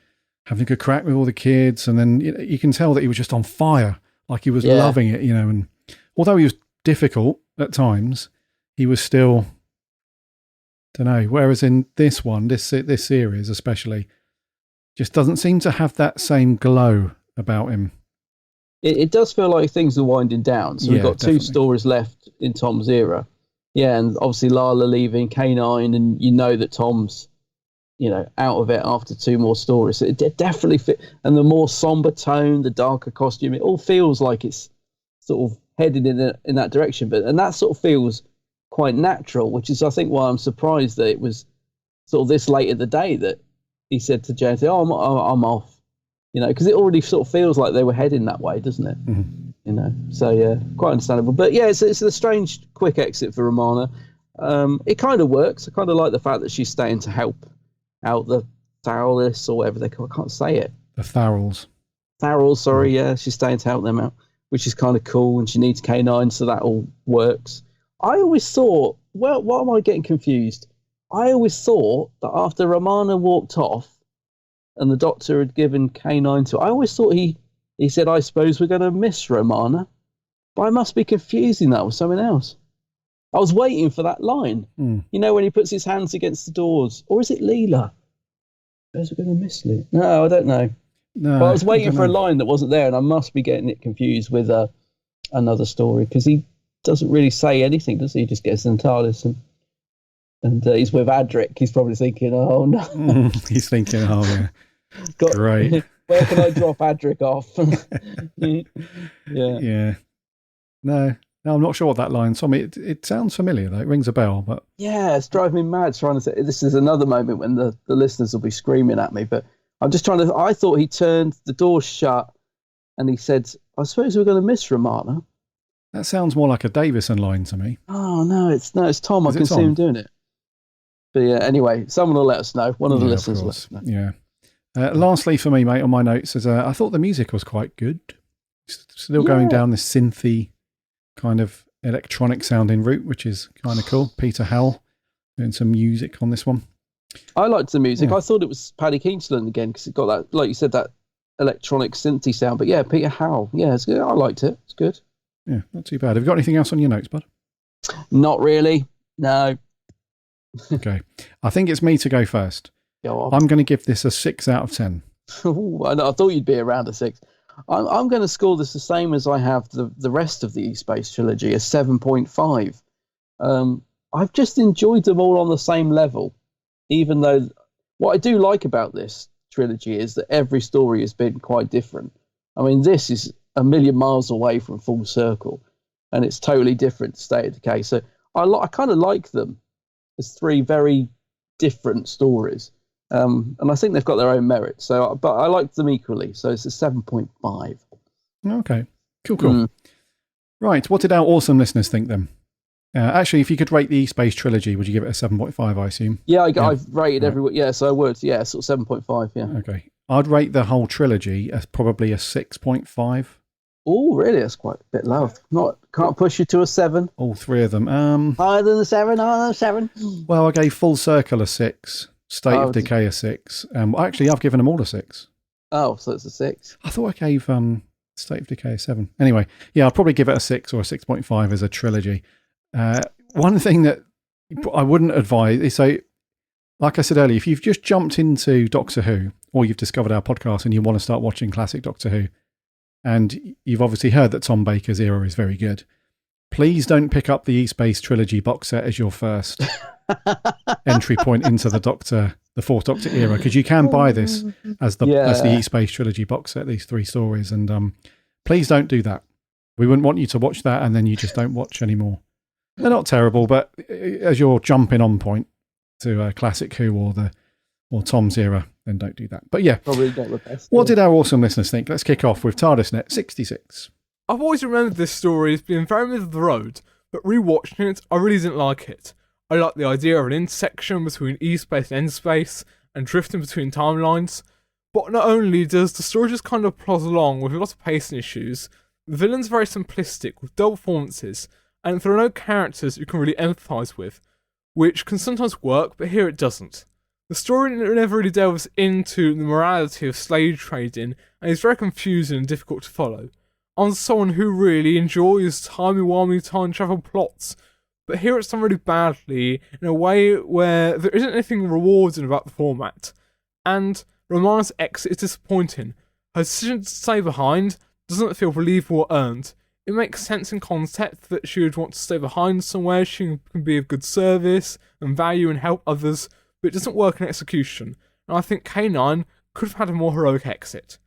having a good crack with all the kids. And then you can tell that he was just on fire, like he was loving it, and although he was difficult at times, he was still, don't know. Whereas in this one, this series especially, just doesn't seem to have that same glow about him. It does feel like things are winding down. So we've got two stories left in Tom's era. Yeah, and obviously Lala leaving, K9, and you know that Tom's, out of it after two more stories. So it definitely fit. And the more somber tone, the darker costume, it all feels like it's sort of headed in that direction. And that sort of feels quite natural, which is, I think, why I'm surprised that it was sort of this late in the day that he said to Jane, "Oh, I'm off," because it already sort of feels like they were heading that way, doesn't it? Mm-hmm. So yeah, quite understandable. But yeah, it's a strange, quick exit for Romana. It kind of works. I kind of like the fact that she's staying to help out the Tharalists or whatever they call. I can't say it. The Tharals. Tharals, sorry. Yeah, she's staying to help them out, which is kind of cool. And she needs K9, so that all works. I always thought, well, what am I getting confused? I always thought that after Romana walked off and the Doctor had given K9 to her, I always thought he said, "I suppose we're going to miss Romana." But I must be confusing that with something else. I was waiting for that line. Mm. When he puts his hands against the doors. Or is it Leela? I suppose we're going to miss Leela. No, I don't know. No, but I was waiting for a line that wasn't there, and I must be getting it confused with another story, because he doesn't really say anything, does he? He just gets in the TARDIS and he's with Adric. He's probably thinking, "Oh no." He's thinking, "Oh yeah, great. Where can I drop Adric off?" Yeah. No, I'm not sure what that line's from. It sounds familiar though. It rings a bell, but yeah, it's driving me mad trying to say. This is another moment when the listeners will be screaming at me, but I'm just trying to. I thought he turned the door shut and he said, "I suppose we're going to miss Romana." That sounds more like a Davison line to me. Oh no, it's Tom. I can see him doing it. But yeah, anyway, someone will let us know. One of the listeners will let us know. Yeah. Lastly, for me, mate, on my notes is I thought the music was quite good. Still going down this synthy kind of electronic sounding route, which is kind of cool. Peter Howell doing some music on this one. I liked the music. I thought it was Paddy Kingsland again, because it got that, like you said, that electronic synthy sound. But yeah, Peter Howell. Yeah, it's good. I liked it. It's good. Yeah, not too bad. Have you got anything else on your notes, bud? Not really. No. Okay. I think it's me to go first. Go on. I'm going to give this a 6 out of 10. Ooh, I thought you'd be around a 6. I'm going to score this the same as I have the rest of the E-Space trilogy, a 7.5. I've just enjoyed them all on the same level, even though what I do like about this trilogy is that every story has been quite different. I mean, this is a million miles away from Full Circle, and it's totally different to State of Decay. So I kind of like them as 3 very different stories. And I think they've got their own merit. But I like them equally. So it's a 7.5. Okay. Cool. Right. What did our awesome listeners think then? Actually, if you could rate the E-Space trilogy, would you give it a 7.5, I assume? Yeah, I've rated every... Yeah, so I would. Yeah, sort of 7.5, yeah. Okay. I'd rate the whole trilogy as probably a 6.5. Oh, really? That's quite a bit low. Can't push you to a 7. All 3 of them. Higher than a 7, higher than a 7. Well, I gave Full Circle a 6, State of Decay a 6. Actually, I've given them all a 6. Oh, so it's a 6. I thought I gave State of Decay a 7. Anyway, yeah, I'll probably give it a 6 or a 6.5 as a trilogy. One thing that I wouldn't advise is, so, like I said earlier, if you've just jumped into Doctor Who, or you've discovered our podcast and you want to start watching classic Doctor Who, and you've obviously heard that Tom Baker's era is very good, please don't pick up the E-Space trilogy box set as your first entry point into the Fourth Doctor era, because you can buy this as the E-Space trilogy box set, these 3 stories, and please don't do that. We wouldn't want you to watch that and then you just don't watch anymore. They're not terrible, but as your jumping on point to classic Who or Tom's era, then don't do that. But yeah, probably not the best. What did our awesome listeners think? Let's kick off with TARDISNet 66. I've always remembered this story as being very middle of the road, but rewatching it, I really didn't like it. I like the idea of an intersection between E-Space and N-Space and drifting between timelines, But not only does the story just kind of plod along with a lot of pacing issues, the villain's very simplistic with dull performances, and there are no characters you can really empathise with, which can sometimes work, but here it doesn't. The story never really delves into the morality of slave trading, and is very confusing and difficult to follow. I'm someone who really enjoys timey-wimey time travel plots, but here it's done really badly in a way where there isn't anything rewarding about the format. And Romana's exit is disappointing. Her decision to stay behind doesn't feel believable or earned. It makes sense in concept that she would want to stay behind somewhere she can be of good service and value and help others, but it doesn't work in execution, and I think K9 could have had a more heroic exit.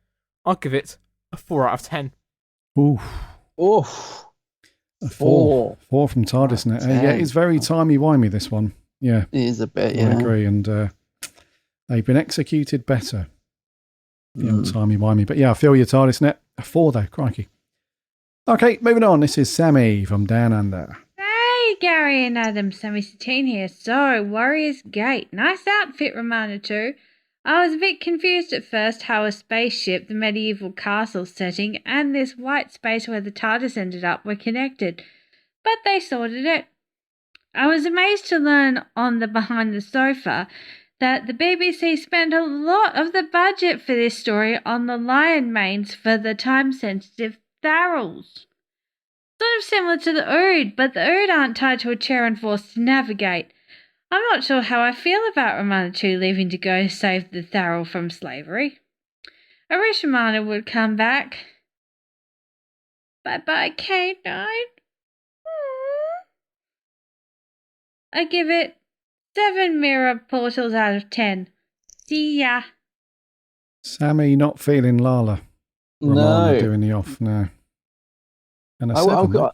I'd give it a 4 out of 10. Oof. Oof. A 4. 4 from TARDIS Net. Yeah, it's very timey-wimey, this one. Yeah. It is a bit, yeah. I agree, and they've been executed better. The old timey-wimey. But yeah, I feel your TARDIS Net. A 4 though, crikey. Okay, moving on. This is Sammy from Down Under. Hey, Gary and Adam, Sammy Satine here. So, Warrior's Gate. Nice outfit, Romana too. I was a bit confused at first how a spaceship, the medieval castle setting, and this white space where the TARDIS ended up were connected, but they sorted it. I was amazed to learn on the Behind the Sofa that the BBC spent a lot of the budget for this story on the lion manes for the time-sensitive Tharals. Sort of similar to the Ood, but the Ood aren't tied to a chair and forced to navigate. I'm not sure how I feel about Romana 2 leaving to go save the Tharal from slavery. I wish Romana would come back. Bye-bye, K9. I give it 7 mirror portals out of 10. See ya. Sammy not feeling Lala. Romana doing the off, no. And a 7.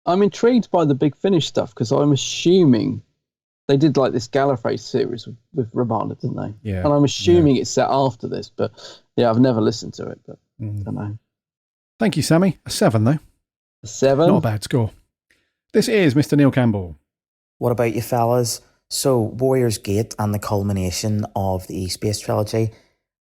I'm intrigued by the Big Finish stuff, because I'm assuming they did like this Gallifrey series with Romana, didn't they? Yeah. And I'm assuming it's set after this, but yeah, I've never listened to it, but I don't know. Thank you, Sammy. A 7 though. A 7? Not a bad score. This is Mr. Neil Campbell. What about you fellas? So, Warrior's Gate and the culmination of the E-Space trilogy,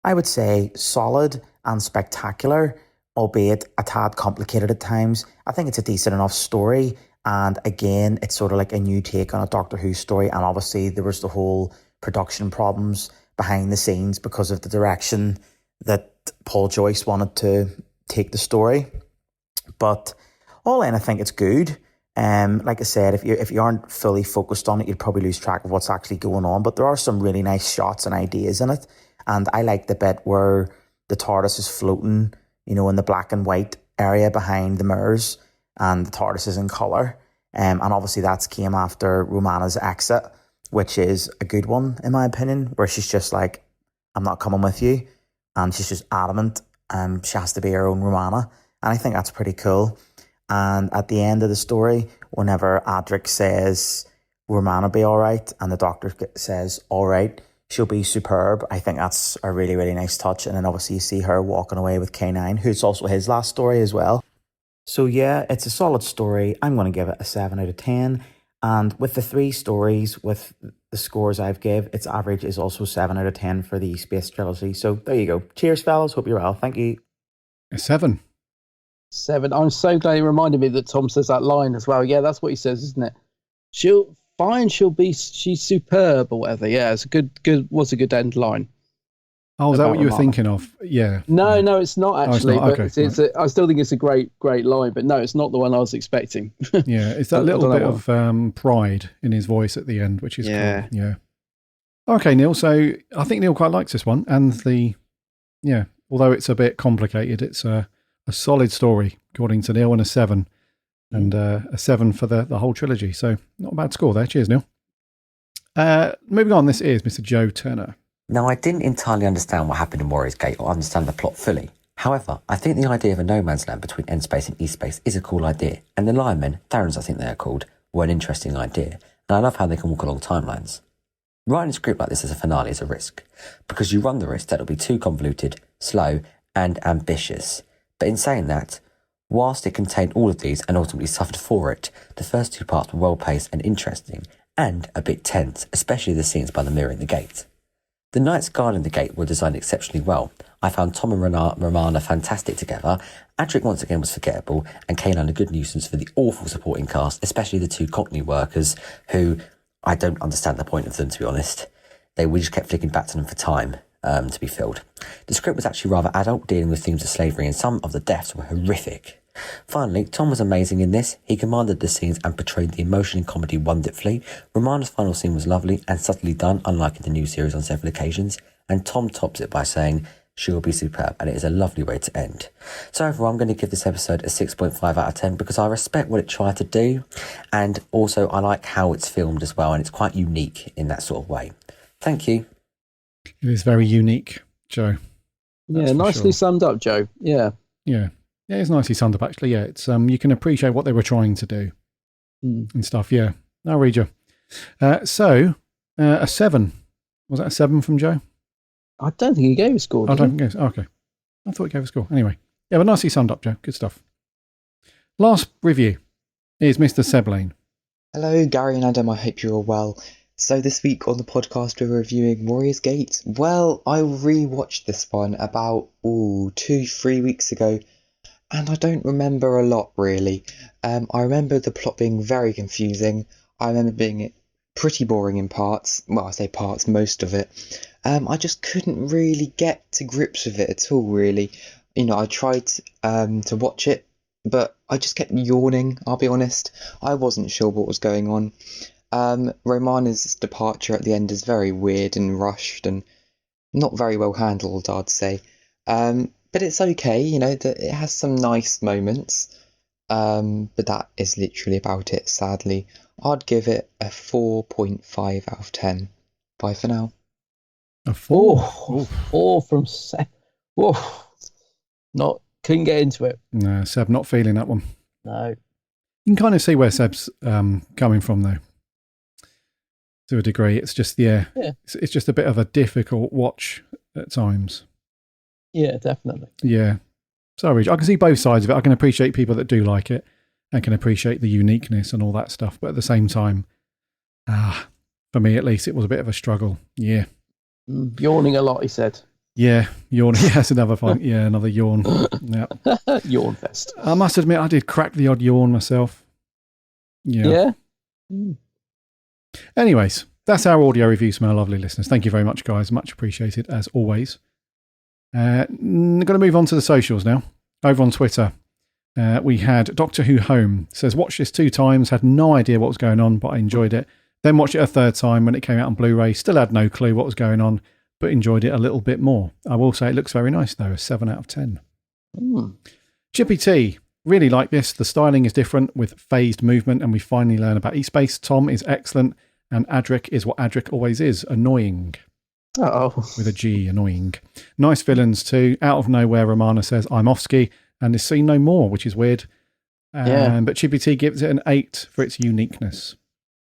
I would say solid and spectacular, albeit a tad complicated at times. I think it's a decent enough story. And again, it's sort of like a new take on a Doctor Who story. And obviously there was the whole production problems behind the scenes because of the direction that Paul Joyce wanted to take the story. But all in, I think it's good. Like I said, if you aren't fully focused on it, you'd probably lose track of what's actually going on. But there are some really nice shots and ideas in it. And I like the bit where the TARDIS is floating, in the black and white area behind the mirrors, and the TARDIS is in colour. And obviously that's came after Romana's exit, which is a good one, in my opinion, where she's just like, I'm not coming with you. And she's just adamant, and she has to be her own Romana. And I think that's pretty cool. And at the end of the story, whenever Adric says, Romana be all right, and the Doctor says, all right, she'll be superb. I think that's a really, really nice touch. And then obviously you see her walking away with K9, who's also his last story as well. So yeah, it's a solid story. I'm going to give it a 7 out of 10. And with the 3 stories, with the scores I've give, its average is also 7 out of 10 for the Space Trilogy. So there you go. Cheers, fellas. Hope you're well. Thank you. A 7. 7. I'm so glad you reminded me that Tom says that line as well. Yeah, that's what he says, isn't it? She's superb or whatever. Yeah, it's a good was a good end line. Oh, is that what you were thinking of? Yeah. No, it's not actually. Oh, it's not. Okay, I still think it's a great line, but no, it's not the one I was expecting. Yeah, it's that little bit of pride in his voice at the end, which is cool. Yeah. Okay, Neil. So I think Neil quite likes this one, and although it's a bit complicated, it's a solid story according to Neil, and a 7. And a 7 for the whole trilogy. So not a bad score there. Cheers, Neil. Moving on, this is Mr. Joe Turner. Now, I didn't entirely understand what happened in Warrior's Gate or understand the plot fully. However, I think the idea of a no man's land between End Space and East Space is a cool idea. And the Linemen, Tharans I think they are called, were an interesting idea. And I love how they can walk along timelines. Writing a script like this as a finale is a risk, because you run the risk that it'll be too convoluted, slow, and ambitious. But in saying that, whilst it contained all of these and ultimately suffered for it, the first 2 parts were well paced and interesting, and a bit tense, especially the scenes by the mirror in the gate. The knights guarding the gate were designed exceptionally well. I found Tom and Romana fantastic together. Adric once again was forgettable, and Kanan a good nuisance for the awful supporting cast, especially the two Cockney workers, who I don't understand the point of them, to be honest. We just kept flicking back to them for time to be filled. The script was actually rather adult, dealing with themes of slavery, and some of the deaths were horrific. Finally, Tom was amazing in this. He commanded the scenes and portrayed the emotion and comedy wonderfully. Romana's final scene was lovely and subtly done, unlike in the new series on several occasions. And Tom tops it by saying, she will be superb, and it is a lovely way to end. So overall, I'm going to give this episode a 6.5 out of 10 because I respect what it tried to do, and also I like how it's filmed as well, and it's quite unique in that sort of way. Thank you. It is very unique, Joe. Yeah, nicely summed up, Joe. Yeah. Yeah. Yeah, it's nicely summed up, actually. Yeah, it's you can appreciate what they were trying to do and stuff. Yeah, I'll read you. So, a 7. Was that a 7 from Joe? I don't think he gave a score. I don't think he gave. Okay, I thought he gave a score. Anyway, yeah, but nicely summed up, Joe. Good stuff. Last review is Mr. Seblane. Hello, Gary and Adam. I hope you're all well. So this week on the podcast we're reviewing Warriors Gate. Well, I rewatched this one about 2-3 weeks ago. And I don't remember a lot, really. I remember the plot being very confusing. I remember being pretty boring in parts. Well, I say parts, most of it. I just couldn't really get to grips with it at all, really. I tried to watch it, but I just kept yawning, I'll be honest. I wasn't sure what was going on. Romana's departure at the end is very weird and rushed and not very well handled, I'd say. But it's okay, it has some nice moments. But that is literally about it, sadly. I'd give it a 4.5 out of 10. Bye for now. A 4? 4 from Seb. Couldn't get into it. No, Seb not feeling that one. No. You can kind of see where Seb's coming from, though. To a degree. It's just, it's just a bit of a difficult watch at times. Yeah, definitely. Yeah. Sorry, I can see both sides of it. I can appreciate people that do like it. I can appreciate the uniqueness and all that stuff. But at the same time, for me at least, it was a bit of a struggle. Yeah. Yawning a lot, he said. Yeah, yawning. Yes, another fun. Yeah, another yawn. Yeah. Yawn fest. I must admit, I did crack the odd yawn myself. Yeah. Anyways, that's our audio reviews from our lovely listeners. Thank you very much, guys. Much appreciated, as always. Going to move on to the socials now. Over on Twitter, we had Doctor Who Home. Says, watched this 2 times, had no idea what was going on, but I enjoyed it. Then watched it a 3rd time when it came out on Blu-ray. Still had no clue what was going on, but enjoyed it a little bit more. I will say it looks very nice, though. A 7 out of 10. Chippy T. Really like this. The styling is different with phased movement, and we finally learn about E-Space. Tom is excellent, and Adric is what Adric always is, annoying. With a G, annoying. Nice villains too. Out of nowhere, Romana says, I'm off-ski, and is seen no more, which is weird. But Chippy T gives it an 8 for its uniqueness.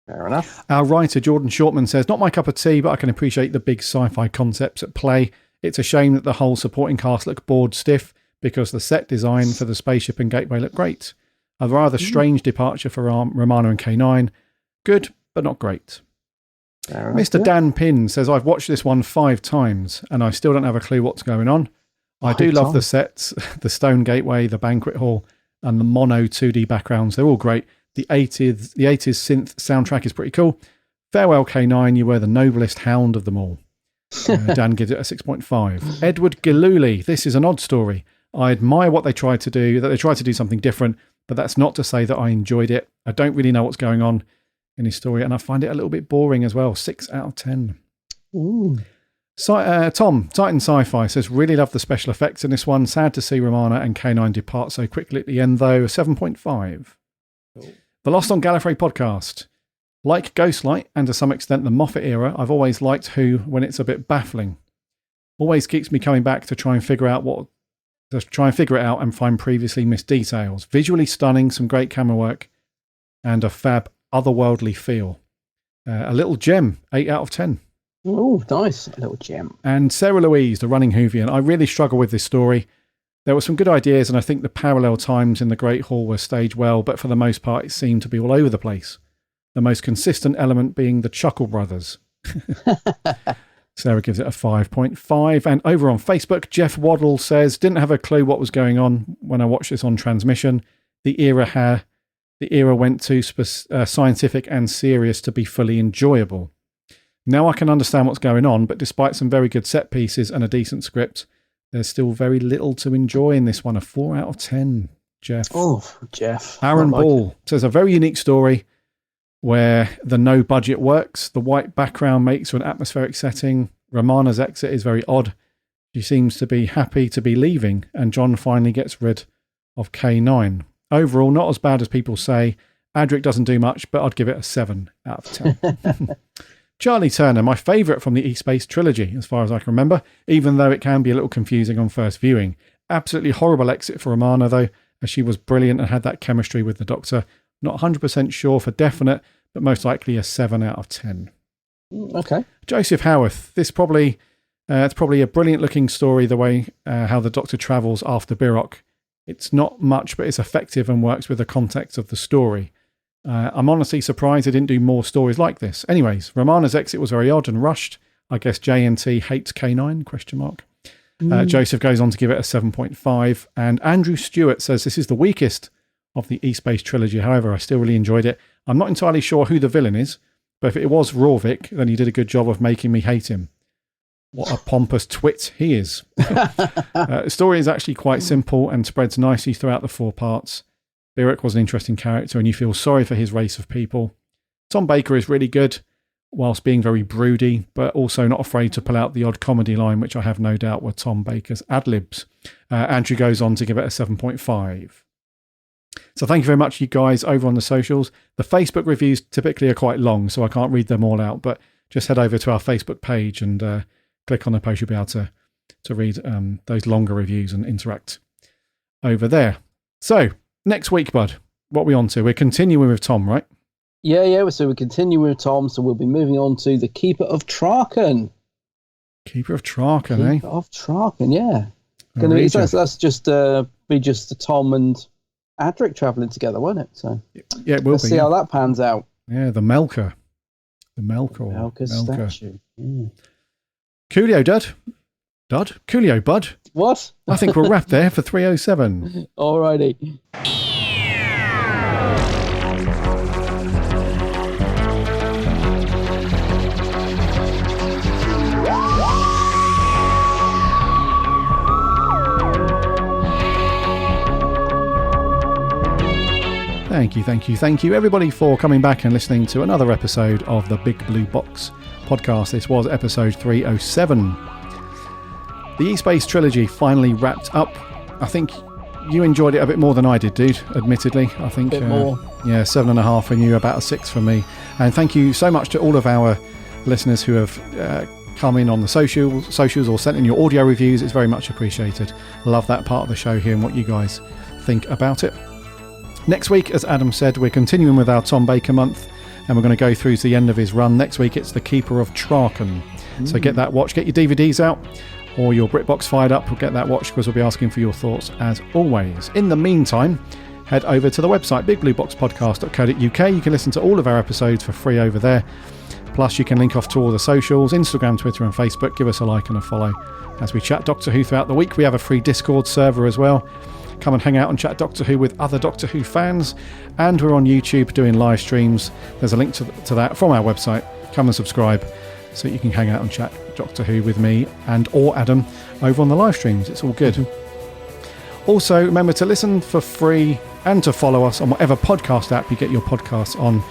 Fair enough. Our writer, Jordan Shortman, says, not my cup of tea, but I can appreciate the big sci-fi concepts at play. It's a shame that the whole supporting cast look bored stiff, because the set design for the spaceship and gateway look great. A rather strange departure for Romana and K9. Good, but not great. Mr. Dan Pinn says, I've watched this one 5 times and I still don't have a clue what's going on. I do love the sets, the stone gateway, the banquet hall, and the mono 2D backgrounds. They're all great. The 80s synth soundtrack is pretty cool. Farewell, K9. You were the noblest hound of them all. Dan gives it a 6.5. Edward Giluli. This is an odd story. I admire what they tried to do, that they tried to do something different, but that's not to say that I enjoyed it. I don't really know what's going on in his story, and I find it a little bit boring as well. 6 out of 10. Ooh. Tom, Titan Sci-Fi, says, really love the special effects in this one. Sad to see Romana and K9 depart so quickly at the end, though. 7.5. Cool. The Lost on Gallifrey podcast. Like Ghostlight, and to some extent the Moffat era, I've always liked Who when it's a bit baffling. Always keeps me coming back to try and figure it out and find previously missed details. Visually stunning, some great camera work, and a fab otherworldly feel. A little gem, 8 out of 10. Oh, nice. A little gem. And Sarah Louise, the running Whovian. I really struggle with this story. There were some good ideas, and I think the parallel times in the Great Hall were staged well, but for the most part it seemed to be all over the place. The most consistent element being the Chuckle Brothers. Sarah gives it a 5.5. And over on Facebook, Jeff Waddle says, didn't have a clue what was going on when I watched this on transmission. The era went too scientific and serious to be fully enjoyable. Now I can understand what's going on, but despite some very good set pieces and a decent script, there's still very little to enjoy in this one. A 4 out of 10, Jeff. Oh, Jeff. Aaron Ball says, a very unique story where the no budget works. The white background makes for an atmospheric setting. Romana's exit is very odd. She seems to be happy to be leaving, and John finally gets rid of K9. Overall, not as bad as people say. Adric doesn't do much, but I'd give it a 7 out of 10. Charlie Turner, my favourite from the E-Space trilogy, as far as I can remember, even though it can be a little confusing on first viewing. Absolutely horrible exit for Romana, though, as she was brilliant and had that chemistry with the Doctor. Not 100% sure for definite, but most likely a 7 out of 10. Okay. Joseph Howarth, it's probably a brilliant-looking story, the way how the Doctor travels after Birok. It's not much, but it's effective and works with the context of the story. I'm honestly surprised they didn't do more stories like this. Anyways, Romana's exit was very odd and rushed. I guess JNT hates K9, ? Joseph goes on to give it a 7.5. And Andrew Stewart says, this is the weakest of the E-Space trilogy. However, I still really enjoyed it. I'm not entirely sure who the villain is, but if it was Rorvik, then he did a good job of making me hate him. What a pompous twit he is. The story is actually quite simple and spreads nicely throughout the 4 parts. Birok was an interesting character and you feel sorry for his race of people. Tom Baker is really good, whilst being very broody, but also not afraid to pull out the odd comedy line, which I have no doubt were Tom Baker's ad-libs. Andrew goes on to give it a 7.5. So thank you very much, you guys, over on the socials. The Facebook reviews typically are quite long, so I can't read them all out, but just head over to our Facebook page and click on the post. You'll be able to read those longer reviews and interact over there. So, next week, bud, what are we on to? We're continuing with Tom, right? Yeah. So we're continuing with Tom, so we'll be moving on to the Keeper of Traken. Keeper of Traken, Keeper of Traken, yeah. That's just be just the Tom and Adric travelling together, won't it? So yeah, it will. Let's see how that pans out. Yeah, the Melker. The Melkor statue. Yeah. Coolio, Coolio, bud. What? I think we're wrapped there for 307. Alrighty. Thank you, everybody, for coming back and listening to another episode of the Big Blue Box podcast. This was episode 307. The E-Space trilogy finally wrapped up. I think you enjoyed it a bit more than I did, dude, admittedly. I think, a bit more. Yeah, 7.5 for you, about a 6 for me. And thank you so much to all of our listeners who have come in on the socials or sent in your audio reviews. It's very much appreciated. Love that part of the show, hearing what you guys think about it. Next week, as Adam said, we're continuing with our Tom Baker month, and we're going to go through to the end of his run. Next week, it's the Keeper of Traken. So get that watch, get your DVDs out, or your BritBox fired up. We'll get that watch, because we'll be asking for your thoughts as always. In the meantime, head over to the website, bigblueboxpodcast.co.uk. You can listen to all of our episodes for free over there. Plus, you can link off to all the socials, Instagram, Twitter and Facebook. Give us a like and a follow as we chat Doctor Who throughout the week. We have a free Discord server as well. Come and hang out and chat Doctor Who with other Doctor Who fans. And we're on YouTube doing live streams. There's a link to that from our website. Come and subscribe so you can hang out and chat Doctor Who with me and or Adam over on the live streams. It's all good. Also, remember to listen for free and to follow us on whatever podcast app you get your podcasts on.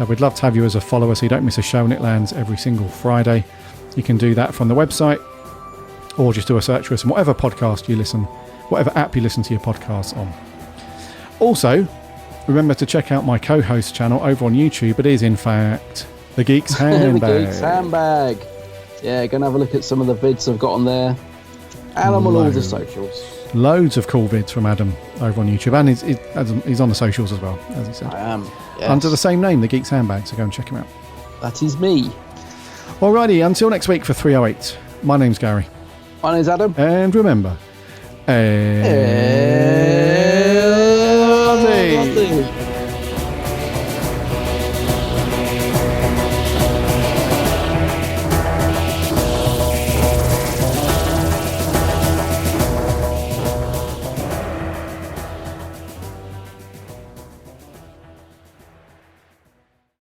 We'd love to have you as a follower so you don't miss a show when it lands every single Friday. You can do that from the website or just do a search for us on whatever podcast you listen, whatever app you listen to your podcasts on. Also, remember to check out my co-host channel over on YouTube. It is, in fact, The Geek's Handbag. The Geek's Handbag. Yeah, go and have a look at some of the vids I've got on there. And I'm on all the socials. Loads of cool vids from Adam over on YouTube. And he's on the socials as well, as he said. I am, yes. Under the same name, The Geek's Handbag, so go and check him out. That is me. Alrighty, until next week for 308. My name's Gary. My name's Adam. And remember...